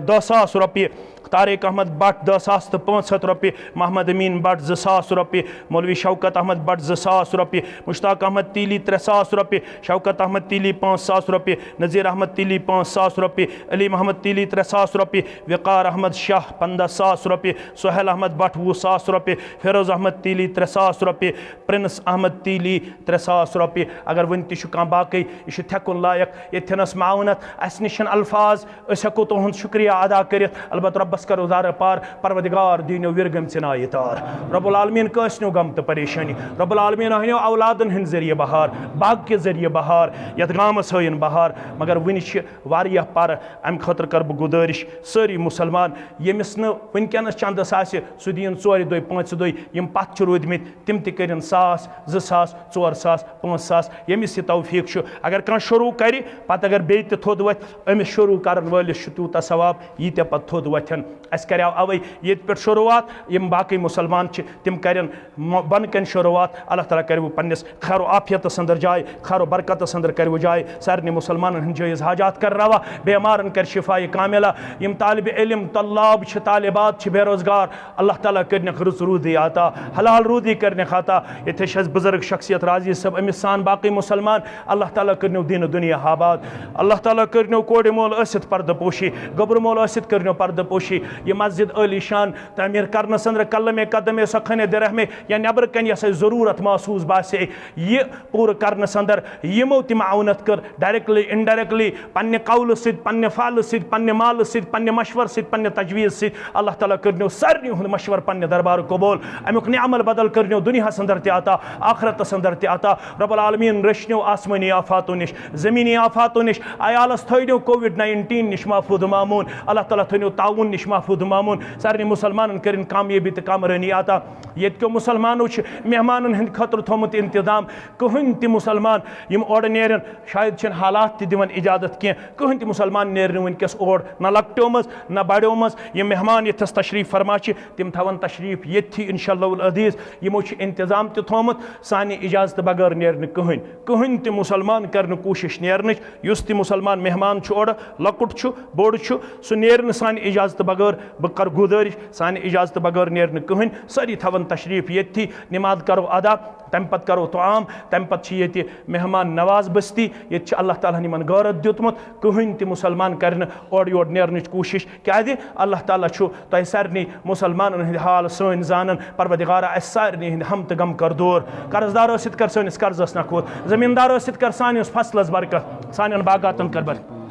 10,000 رۄپیہِ طارق احمد بٹ 10,500 رۄپیہِ محمد امین بٹ 2,000 رۄپیہِ مولوی شوکت احمد بٹ 2,000 رۄپیہِ مشتاق احمد تیلی 3,000 رۄپیہِ شوکت احمد تیلی 5,000 رۄپیہِ نذیر احمد تیلی 5,000 رۄپیہِ علی محمد تیلی 3,000 رۄپیہِ وقار احمد شاہ 15,000 رۄپیہِ سہیل احمد بٹ 20,000 رۄپیہِ فیروز احمد تیلی 3,000 رۄپیہِ پرنس احمد تیلی 3,000 رۄپیہِ اگر وٕنہِ تہِ چھُ کانٛہہ باقٕے یہِ چھُ تھٮ۪کُن لایق ییٚتھٮ۪نس معاونت اسہِ نِش چھِنہٕ الفاظ أسۍ ہٮ۪کو تُہُنٛد شُکریہ ادا کٔرِتھ البتہ رۄبس کرو زارٕ پار پروردگار دیٖنو وِرگم ژِنایہِ تار رب العالمیٖن کٲنٛسہِ نیو غم تہٕ پریشٲنی رب العالمیٖن ہٲینو اولادن ہٕنٛدۍ ذٔریعہٕ بہار باغ کہِ ذٔریعہٕ بہار یتھ گامس ہٲیِن بہار مگر وٕنہِ چھِ واریاہ پرٕ امہِ خٲطرٕ کرٕ بہٕ گُزٲرِش سٲری مسلمان ییٚمِس نہٕ وٕنکٮ۪نس چندس آسہِ سُہ دِیِن 4 دۄہ 5 دۄہ یِم پتھ چھِ روٗدۍمٕتۍ تِم تہِ کٔرِن 1,000 2,000 4,000 5,000 ییٚمِس یہِ توفیٖق چھُ اگر کانٛہہ شروٗع کرِ پتہٕ اگر بیٚیہِ تہِ تھوٚد وۄتھِ أمِس شروٗع کرن وٲلِس چھُ تیوٗتاہ ثواب ییٖتیاہ پتہٕ تھوٚد وۄتھن اسہِ کریو اوے ییٚتہِ پٮ۪ٹھ شروعات یم باقٕے مسلمان چھِ تِم کرن بۄنہٕ کَنہِ شروعات اللہ تعالیٰ کروٕ پننِس خیر و عافیتس انٛدر جاے خیر و برکتس انٛدر کروٕ جاے سارنٕے مسلمانن ہٕنٛدۍ جٲیز حاجات کر روا بیمارن کر شفایہِ کاملہ یم طالبِ علم طلاب چھِ طالبات چھِ بے روزگار اللہ تعالیٰ کرنکھ رٕژ روٗدی عطا حلال روٗدی کرنکھ عطا ییٚتہِ چھِ اَسہِ بُزرگ شخصیت راضی صٲب أمِس سان باقٕے مسلمان اللہ تعالیٰ کٔرنو دیٖنہٕ دُنیا آباد اللہ تعالیٰ کٔرنو کورِ مول ٲسِتھ پردٕ پوشی گوٚبرٕ مول ٲسِتھ کٔرنو پردٕ پوشی یہِ مسجد عٲلی شان تعمیٖر کرنس انٛدر قلمے قدمے سۄکھنے درہمے یا نٮ۪برٕ کنہِ یۄس اَسہِ ضروٗرت محسوٗس باسے یہِ پوٗرٕ کرنس انٛدر یِمو تہِ معاونت کٔر ڈایریکٹلی انڈایریکٹلی پننہِ قولہٕ سۭتۍ پننہِ فعلہٕ سۭتۍ پننہِ مالہٕ سۭتۍ پننہِ مشورٕ سۭتۍ پننہِ تجویٖز سۭتۍ اللہ تعالیٰ کٔرنو سارنٕے ہُنٛد مشورٕ پننہِ دربارٕ قبوٗل امیُک نعمل بدل کٔرنو دُنیاہس انٛدر تہِ عطا آخرتس انٛدر تہِ عطا رب العالمیٖن رٔچھنو آسمٲنی آفاتو نِش زٔمیٖنی آفاتو نِش عیالس تھٲینو کووِڈ-19 نِش محفوٗظ ماموٗن اللہ تعالیٰ تھٲینو تعاوُن نِش گودرش محفوظ مامون سارے مسلمان کرن کامیابی تو کامرانی عطا یت کو مسلمانوں مہمان ہند خطر تھومت انتظام کہن تہ مسلمان یم اور نیرن شاید چھن حالات تہ دِوان اجازت کی کہن تہ مسلمان نیرن ونکس اور نہ لکٹو مز نہ بڑو مز یم مہمان یتس تشریف فرما تم تھون تشریف یتھی انشاءاللہ العزیز یمو انتظام تہ تھومت سانہ اجازت بغیر نیرن کہن تہ مسلمان کرن کوشش نیرنچ یس تہ مسلمان مہمان اور لکٹ بوڑ سہ نیرن سانہ اجازت بغیر بہ کر گزارش سانہ اجازت بغیر نیرن کہن ساری تھون تشریف یتھی نماز کرو ادا تم پت کرو تعام تم پت یہ مہمان نواز بستی یہ اللہ تعالیٰ ہن غورت دیتمت کہن تہ مسلمان کرن اور یور نیرنچ کوشش کیازِ اللہ تعالیٰ تہ سارنی مسلمان ہند حال سن زانن پروردگارا اس سارنی ہند ہم تہ غم کر دور قرضدار ست کر سنس قرضس نکھوت زمیندار ست کر سانس فصلس برکت سان باغاتن کر برکت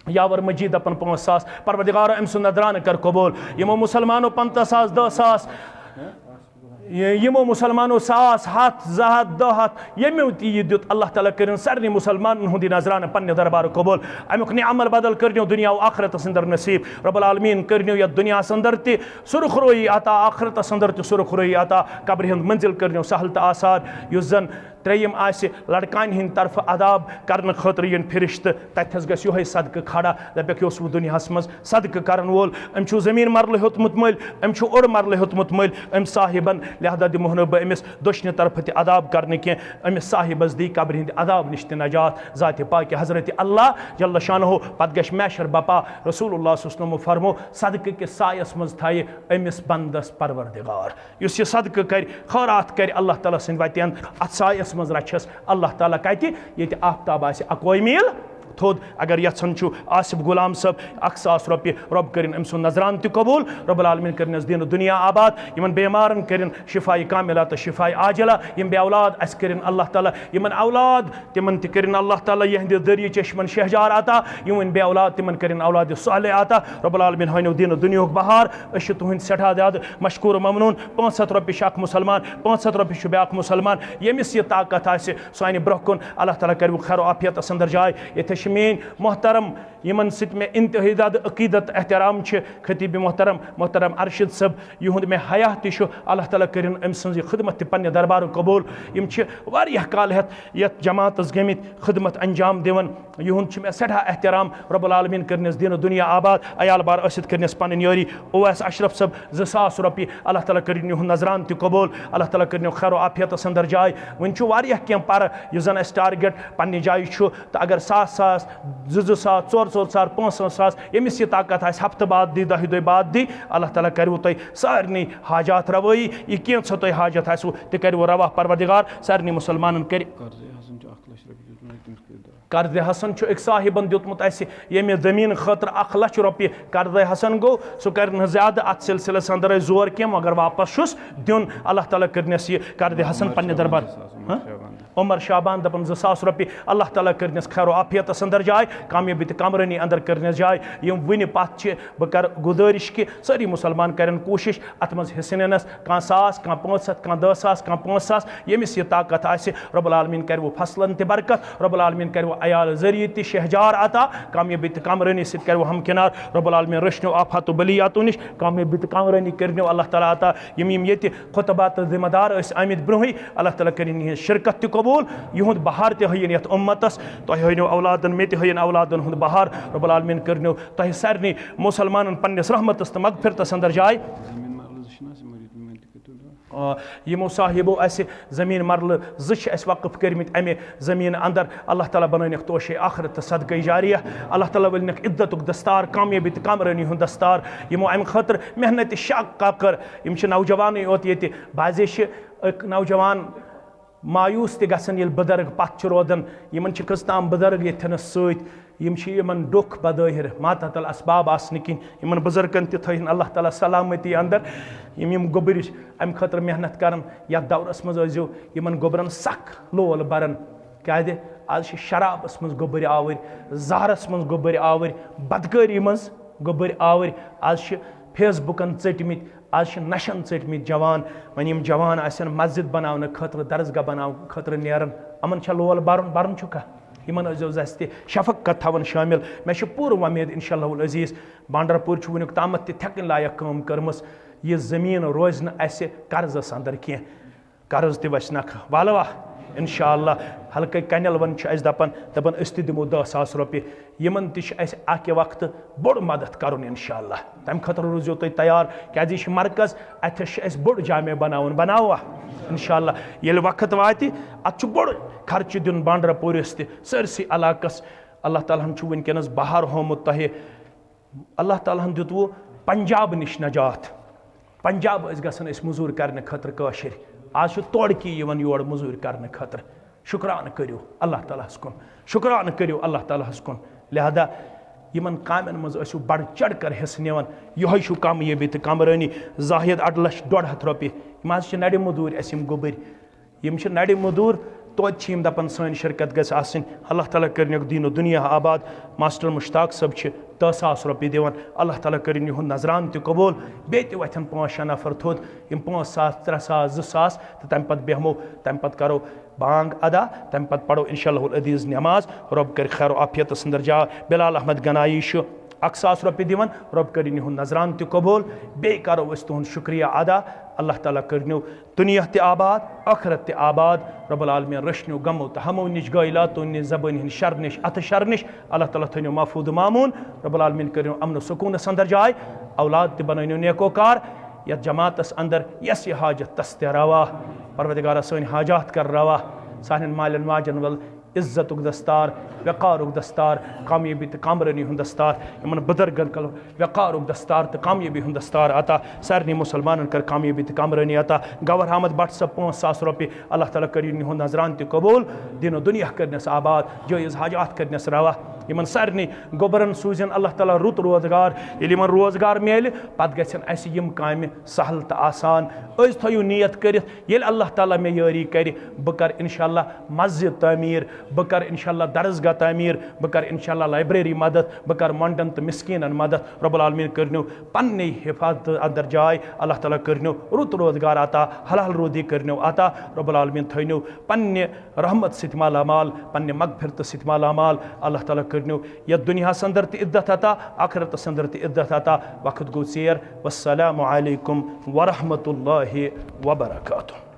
یاور مجید اپن 5,000 پروردگارا ام سن نظرانہ کر قبول یمو مسلمانو 50,000 10,000 یمو مسلمانو 100 100 200 200 یمو تہ دیت اللہ تعالیٰ کرن سارنی مسلمان ہند نظرانہ پنہ دربار قبول امیک نعمل بدل کرنو دنیا و آخرت اندر نصیب رب العالمین کرنو یت دنیا اندر تہ سرخ روئی عطا آخرت اندر تہ سرخ روئی عطا قبر ہند منزل کرنو سہل تہ آسان یس زن تریم آسہ لڑکان ہند طرف عذاب کرنے خاطر ین فرشت تتھس گژھِ یہوے صدقہ کھڑا دپیک یس دنیاہس مز صدقہ کرن وول ام چھُ زمین مرلہ ہیوتمت مل ام چھُ اوڑ مرلہ ہیوتمت مل ام صاحبن لہذا دمہ نہٕ بہٕ أمِس دٔچھنہِ طرفہٕ تہِ عذاب کرنہٕ کینٛہہ أمِس صاحبس دی قبر ہٕنٛدِ عذاب نِش تہِ نجات ذاتِ پاکہِ حضرت اللہ جل شانہ پتہٕ گژھِ محشر بپا رسول اللہ صلی اللہ علیہ وسلم فرمو صدقہ کِس سایس منٛز تھایہِ أمِس بندس پروردگار یُس یہِ صدقہ کرِ خٲرات کرِ اللہ تعالیٰ سٕنٛدِ وتٮ۪ن اتھ سایس منٛز رچھس اللہ تعالیٰ کتہِ ییٚتہِ آفتاب آسہِ 1 میٖل تھوٚد اگر یژھان چھُ آصف غلام صٲب 1,000 رۄپیہِ رۄب کٔرِنۍ أمۍ سُنٛد نظران تہِ قبوٗل رۄب العالمیٖن کٔرِنَس دِنہٕ دُنیا آباد یِمن بیمارن کٔرِنۍ شِفایہِ کامِلہ تہٕ شِفایہِ عاجلہ یِم بے اولاد اَسہِ کٔرِنۍ اللہ تعالیٰ یِمن اولاد تِمن تہِ کٔرِنۍ اللہ تعالیٰ یِہنٛدِ ذٔریعہٕ چشمن شہجار عطا یِم بے اولاد تِمن کٔرِنۍ اولادِ صالح عطا رۄب العالمیٖن ہٲنِو دِنہٕ دُنیُہُک بہار أسۍ چھِ تُہٕنٛدۍ سٮ۪ٹھاہ زیادٕ مشکوٗر ممنوٗن 500 رۄپیہِ چھُ اکھ مُسلمان 500 رۄپیہِ چھُ بیاکھ مُسلمان ییٚمِس یہِ طاقت آسہِ سُہ اَنہِ برونٛہہ کُن اللہ تعالیٰ کَرِ خیر و عافیتس انٛدر جاے ییٚتہِ چھِ میٲنۍ محترم یمن سۭتۍ مےٚ انتہٲیی زیادٕ عقیدت احترام چھِ خطیب محترم ارشد صٲب یِہُنٛد مےٚ حیا تہِ چھُ اللہ تعالیٰ کٔرِنۍ أمۍ سٕنٛز یہِ خدمت تہِ پننہِ دربارُک قبوٗل یِم چھِ واریاہ کال ہٮ۪تھ یتھ جماعتس گٔمٕتۍ خدمت انجام دِوان یِہُنٛد چھُ مےٚ سٮ۪ٹھاہ احترام رۄب العالمیٖن کٔرنَس دِنہٕ دُنیا آباد عیال بار ٲسِتھ کٔرنَس پنٕنۍ یٲری اویس اشرف صٲب 2,000 رۄپیہِ اللہ تعالیٰ کٔرِنۍ یِہُنٛد نظران تہِ قبوٗل اللہ تعالیٰ کٔرنو خیر و عافیتس انٛدر جاے وۄنۍ چھُ واریاہ کینٛہہ پرٕ یُس زن اَسہِ ٹارگیٹ پننہِ جایہِ چھُ تہٕ اگر 1,000 2,000 4,000 5,000 ییٚمِس یہِ طاقت آسہِ ہفتہٕ بعد دی 10 دۄہہِ بعد دی اللہ تعالیٰ کَرِوٕ تۄہہِ سارنٕے حاجات روٲیی یہِ کینٛژھا تۄہہِ حاجت آسِوٕ تہِ کَرِوٕ روا پروردگار سارنٕے مُسلمانن کَرِ قرض حسن چھُ أکۍ صاحبن دیُتمُت اَسہِ ییٚمہِ زٔمیٖن خٲطرٕ 1,00,000 رۄپیہِ قرض حسن گوٚو سُہ کَرِ نہٕ زیادٕ اَتھ سلسلس انٛدر ٲسۍ زور کینٛہہ مگر واپس چھُس دیُن اللہ تعالیٰ کٔرنَس یہِ قرض حسن پننہِ دربار عمر شابان دپان 2,000 رۄپیہِ اللہ تعالیٰ کٔرنَس خیر و عافیتس انٛدر جاے کامیٲبی تہٕ کمرٲنی انٛدر کٔرنَس جاے یِم وٕنہِ پتھ چھِ بہٕ کرٕ گُزٲرِش کہِ سٲری مُسلمان کَرن کوٗشش اتھ منٛز حِصہٕ نِنس کانٛہہ 1,000 کانٛہہ 500 کانٛہہ 10,000 کانٛہہ 5,000 ییٚمِس یہِ طاقت آسہِ رۄب العالمیٖن کَرِوٕ فصلن تہِ برکت رۄب العالمیٖن کَرِوٕ عیال ذٔریعہٕ تہِ شہجار عطا کامیٲبی تہٕ کمرٲنی سۭتۍ کَرِوٕ ہمکنار رۄب العالمیٖن رٔچھنو آفاتو بلیاتو نِش کامیٲبی تہٕ کمرٲنی کٔرنو اللہ تعالیٰ عطا یِم ییٚتہِ خطبہ تہٕ ذمہٕ دار ٲسۍ آمٕتۍ برونٛہٕے اللہ تعالیٰ کٔرِنۍ یِہنٛز شرکت تہِ قبوٗل یِہُنٛد بہار تہِ ہٲیِن یتھ اُمتس تۄہہِ ہٲینو اولادن مےٚ تہِ ہٲیِن اولادن ہُنٛد بہار رۄب العالمیٖن کٔرنو تۄہہِ سارنٕے مُسلمانن پننِس رحمتس تہٕ مغفرتس انٛدر جاے یِمو صاحبو اَسہِ زٔمیٖن مرلہٕ 2 چھِ اَسہِ وقف کٔرمٕتۍ اَمہِ زٔمیٖن انٛدر اللہ تعالیٰ بنٲونکھ توشے آخرت تہٕ صدقے جاریہ اللہ تعالیٰ ؤلنکھ عدتُک دستار کامیٲبی تہٕ کمرٲنی ہُنٛد دستار یِمو اَمہِ خٲطرٕ محنت شاقہ کٔر یِم چھِ نوجوانٕے یوت ییٚتہِ بعضے چھِ نوجوان مایوٗس تہِ گژھان ییٚلہِ بُزرگ پتھ چھِ روزان یِمن چھِ کٔژتام بُزرگ ییٚتھٮ۪نس سۭتۍ یِم چھِ یِمن ڈوٚکھ بظٲہِر ماتحت الاسباب آسنہٕ کِنۍ یِمن بُزرگن تہِ تھٲیِن اللہ تعالیٰ سلامتی انٛدر یِم گوٚبرۍ اَمہِ خٲطرٕ محنت کران یتھ دورس منٛز ٲسۍزیو یِمن گوٚبرن سخ لول بران کیازِ آز چھِ شرابس منٛز گوٚبٕرۍ آوٕرۍ زہرس منٛز گوٚبٕرۍ آوٕرۍ بدکٲری منٛز گوٚبٕرۍ آوٕرۍ آز چھِ فیس بُکن ژٔٹمٕتۍ آز چھِ نشن ژٔٹمٕتۍ جوان وۄنۍ یِم جوان آسن مسجد بناونہٕ خٲطرٕ درسگاہ بناونہٕ خٲطرٕ نیران یِمن چھا لول برُن چھُکھا یمن ٲسۍزیو اَسہِ تہِ شفقت تھاوان شٲمِل مےٚ چھِ پوٗرٕ وۄمید اِنشاء اللہ العزیٖز بانڈارپوٗر چھُ وٕنیُک تامَتھ تہِ تھٮ۪کٕنۍ لایق کٲم کٔرمٕژ یہِ زٔمیٖن روزِ نہٕ اَسہِ قرضس اندر کینٛہہ قرض تہِ وَسہِ نکھٕ والوا اِنشاء اللہ ہلکے کنٮ۪ل ون چھِ اَسہِ دَپان أسۍ تہِ دِمو 10,000 رۄپیہِ یِمن تہِ چھِ اَسہِ اَکہِ وقتہٕ بوٚڑ مدد کَرُن اِنشاء اللہ تَمہِ خٲطرٕ روٗزِو تُہۍ تیار کیٛازِ یہِ چھِ مرکز اَتھٮ۪س چھِ اَسہِ بوٚڑ جامع بناوُن بناووا اِنشاء اللہ ییٚلہِ وقت واتہِ اَتھ چھُ بوٚڑ خرچہٕ دیُن بانڈارپوٗرِس تہِ سٲرسٕے علاقس اللہ تعالیٰ ہن چھُ وٕنکیٚنس بہار ہومُت تۄہہِ اللہ تعالیٰ ہن دیُتوُ پنجاب نِش نجات پنجاب ٲسۍ گژھان أسۍ موٚزوٗرۍ کرنہٕ خٲطرٕ کٲشِرۍ آز چھُ تورکی یِوان یور موٚزوٗرۍ کرنہٕ خٲطرٕ شُکرانہٕ کٔرِو اللہ تعالیٰ ہس کُن شُکرانہٕ کٔرِو اللہ تعالیٰ ہس کُن لہذا یِمن کامٮ۪ن منٛز ٲسِو بڑٕ چڑھ کر حصہٕ نِوان یِہوے چھُ کامیٲبی تہٕ کامرٲنی زاہد 2,00,000 رۄپیہِ یِم حظ چھِ نرِ موٚدوٗرۍ اَسہِ یِم گوٚبٕرۍ یِم چھِ نرِ موٚدوٗر توتہِ چھِ یِم دپان سٲنۍ شرکت گژھِ آسٕنۍ اللہ تعالیٰ کٔرِنکھ دیٖنو دُنیا آباد ماسٹر مشتاق صٲب چھِ 10,000 رۄپیہِ دِوان اللہ تعالیٰ کٔرِنۍ یِہُنٛد نظرانہٕ تہِ قبوٗل بیٚیہِ تہِ وۄتھن 5-6 نفر تھوٚد یِم 5,000 3,000 2,000 تہٕ تَمہِ پتہٕ بیٚہمو تَمہِ پتہٕ کرو بانگ ادا تَمہِ پتہٕ پرو اِنشاء اللہ العزیٖز نٮ۪ماز رۄب کرِ خیر و عافیتس انٛدر جا بِلال احمد گنایی چھُ 1,000 رۄپیہِ دِوان رۄب کٔرِنۍ یِہُنٛد نظرانہٕ تہِ قبوٗل بیٚیہِ کرو أسۍ تُہُنٛد شُکریہ ادا اللہ تعالیٰ کٔرنو دُنیا تہِ آباد ٲخرت تہِ آباد رۄب العالمیٖن رٔچھنو غمو تہٕ ہمو نِش غٲیلاتو نِش زبٲنۍ ہِنٛدِ شر نِش اَتھٕ شر نِش اللہ تعالیٰ تھٲینو محفوٗظ ماموٗن رۄب العالمیٖن کٔرِنو امن و سکوٗنس انٛدر جاے اولاد تہِ بنٲینو نیکوکار یتھ جماعتس انٛدر یۄس یہِ حاجت تس تہِ روا پروردگارا سٲنۍ حاجات کر روا سانٮ۪ن مالٮ۪ن ماجن ول عزتُک دستار وقارُک دستار کامیٲبی تہٕ کامرٲنی ہُنٛد دستار یِمن بُزرگن کر وقارُک دستار تہٕ کامیٲبی ہُنٛد دستار عطا سارنٕے مُسلمانن کر کامیٲبی تہٕ کامرٲنی عطا گور احمد بٹ صٲب 5,000 رۄپیہِ اللہ تعالیٰ کٔرِنۍ یِہُنٛد نظرانہٕ تہِ قبوٗل دیٖنو دُنیا کٔرنس آباد جٲیز حاجات کٔرنس روا یِمن سارنٕے گوٚبرن سوٗزِن اللہ تعالیٰ رُت روزگار ییٚلہِ یِمن روزگار میلہِ پتہٕ گژھن اَسہِ یِم کامہِ سہل تہٕ آسان أسۍ تھٲیِو نیت کٔرِتھ ییٚلہِ اللہ تعالیٰ مےٚ یٲری کرِ بہٕ کرٕ اِنشاء اللہ مسجد تعمیٖر بہٕ کرٕ اِنشاء اللہ درسگاہ تعمیٖر بہٕ کرٕ اِنشاء اللہ لایبرری مدد بہٕ کرٕ منٛڈن تہٕ مِسکیٖنن مدد رۄب العالمیٖن کٔرنو پننہِ حفاظتہٕ انٛدر جاے اللہ تعالیٰ کٔرنو رُت روزگار عطا حلال روٗدی کٔرنو عطا رۄب العالمیٖن تھٲینو پننہِ رحمت سۭتۍ مالا مال پننہِ مغفرتہٕ سۭتۍ مالا مال اللہ تعالیٰ کٔرنو یتھ دُنیاہس انٛدر تہِ عزت عطا آخرتس انٛدر تہِ عزت عطا وقت گوٚو ژیر والسلام علیکم ورحمتہ اللہ وبرکاتہ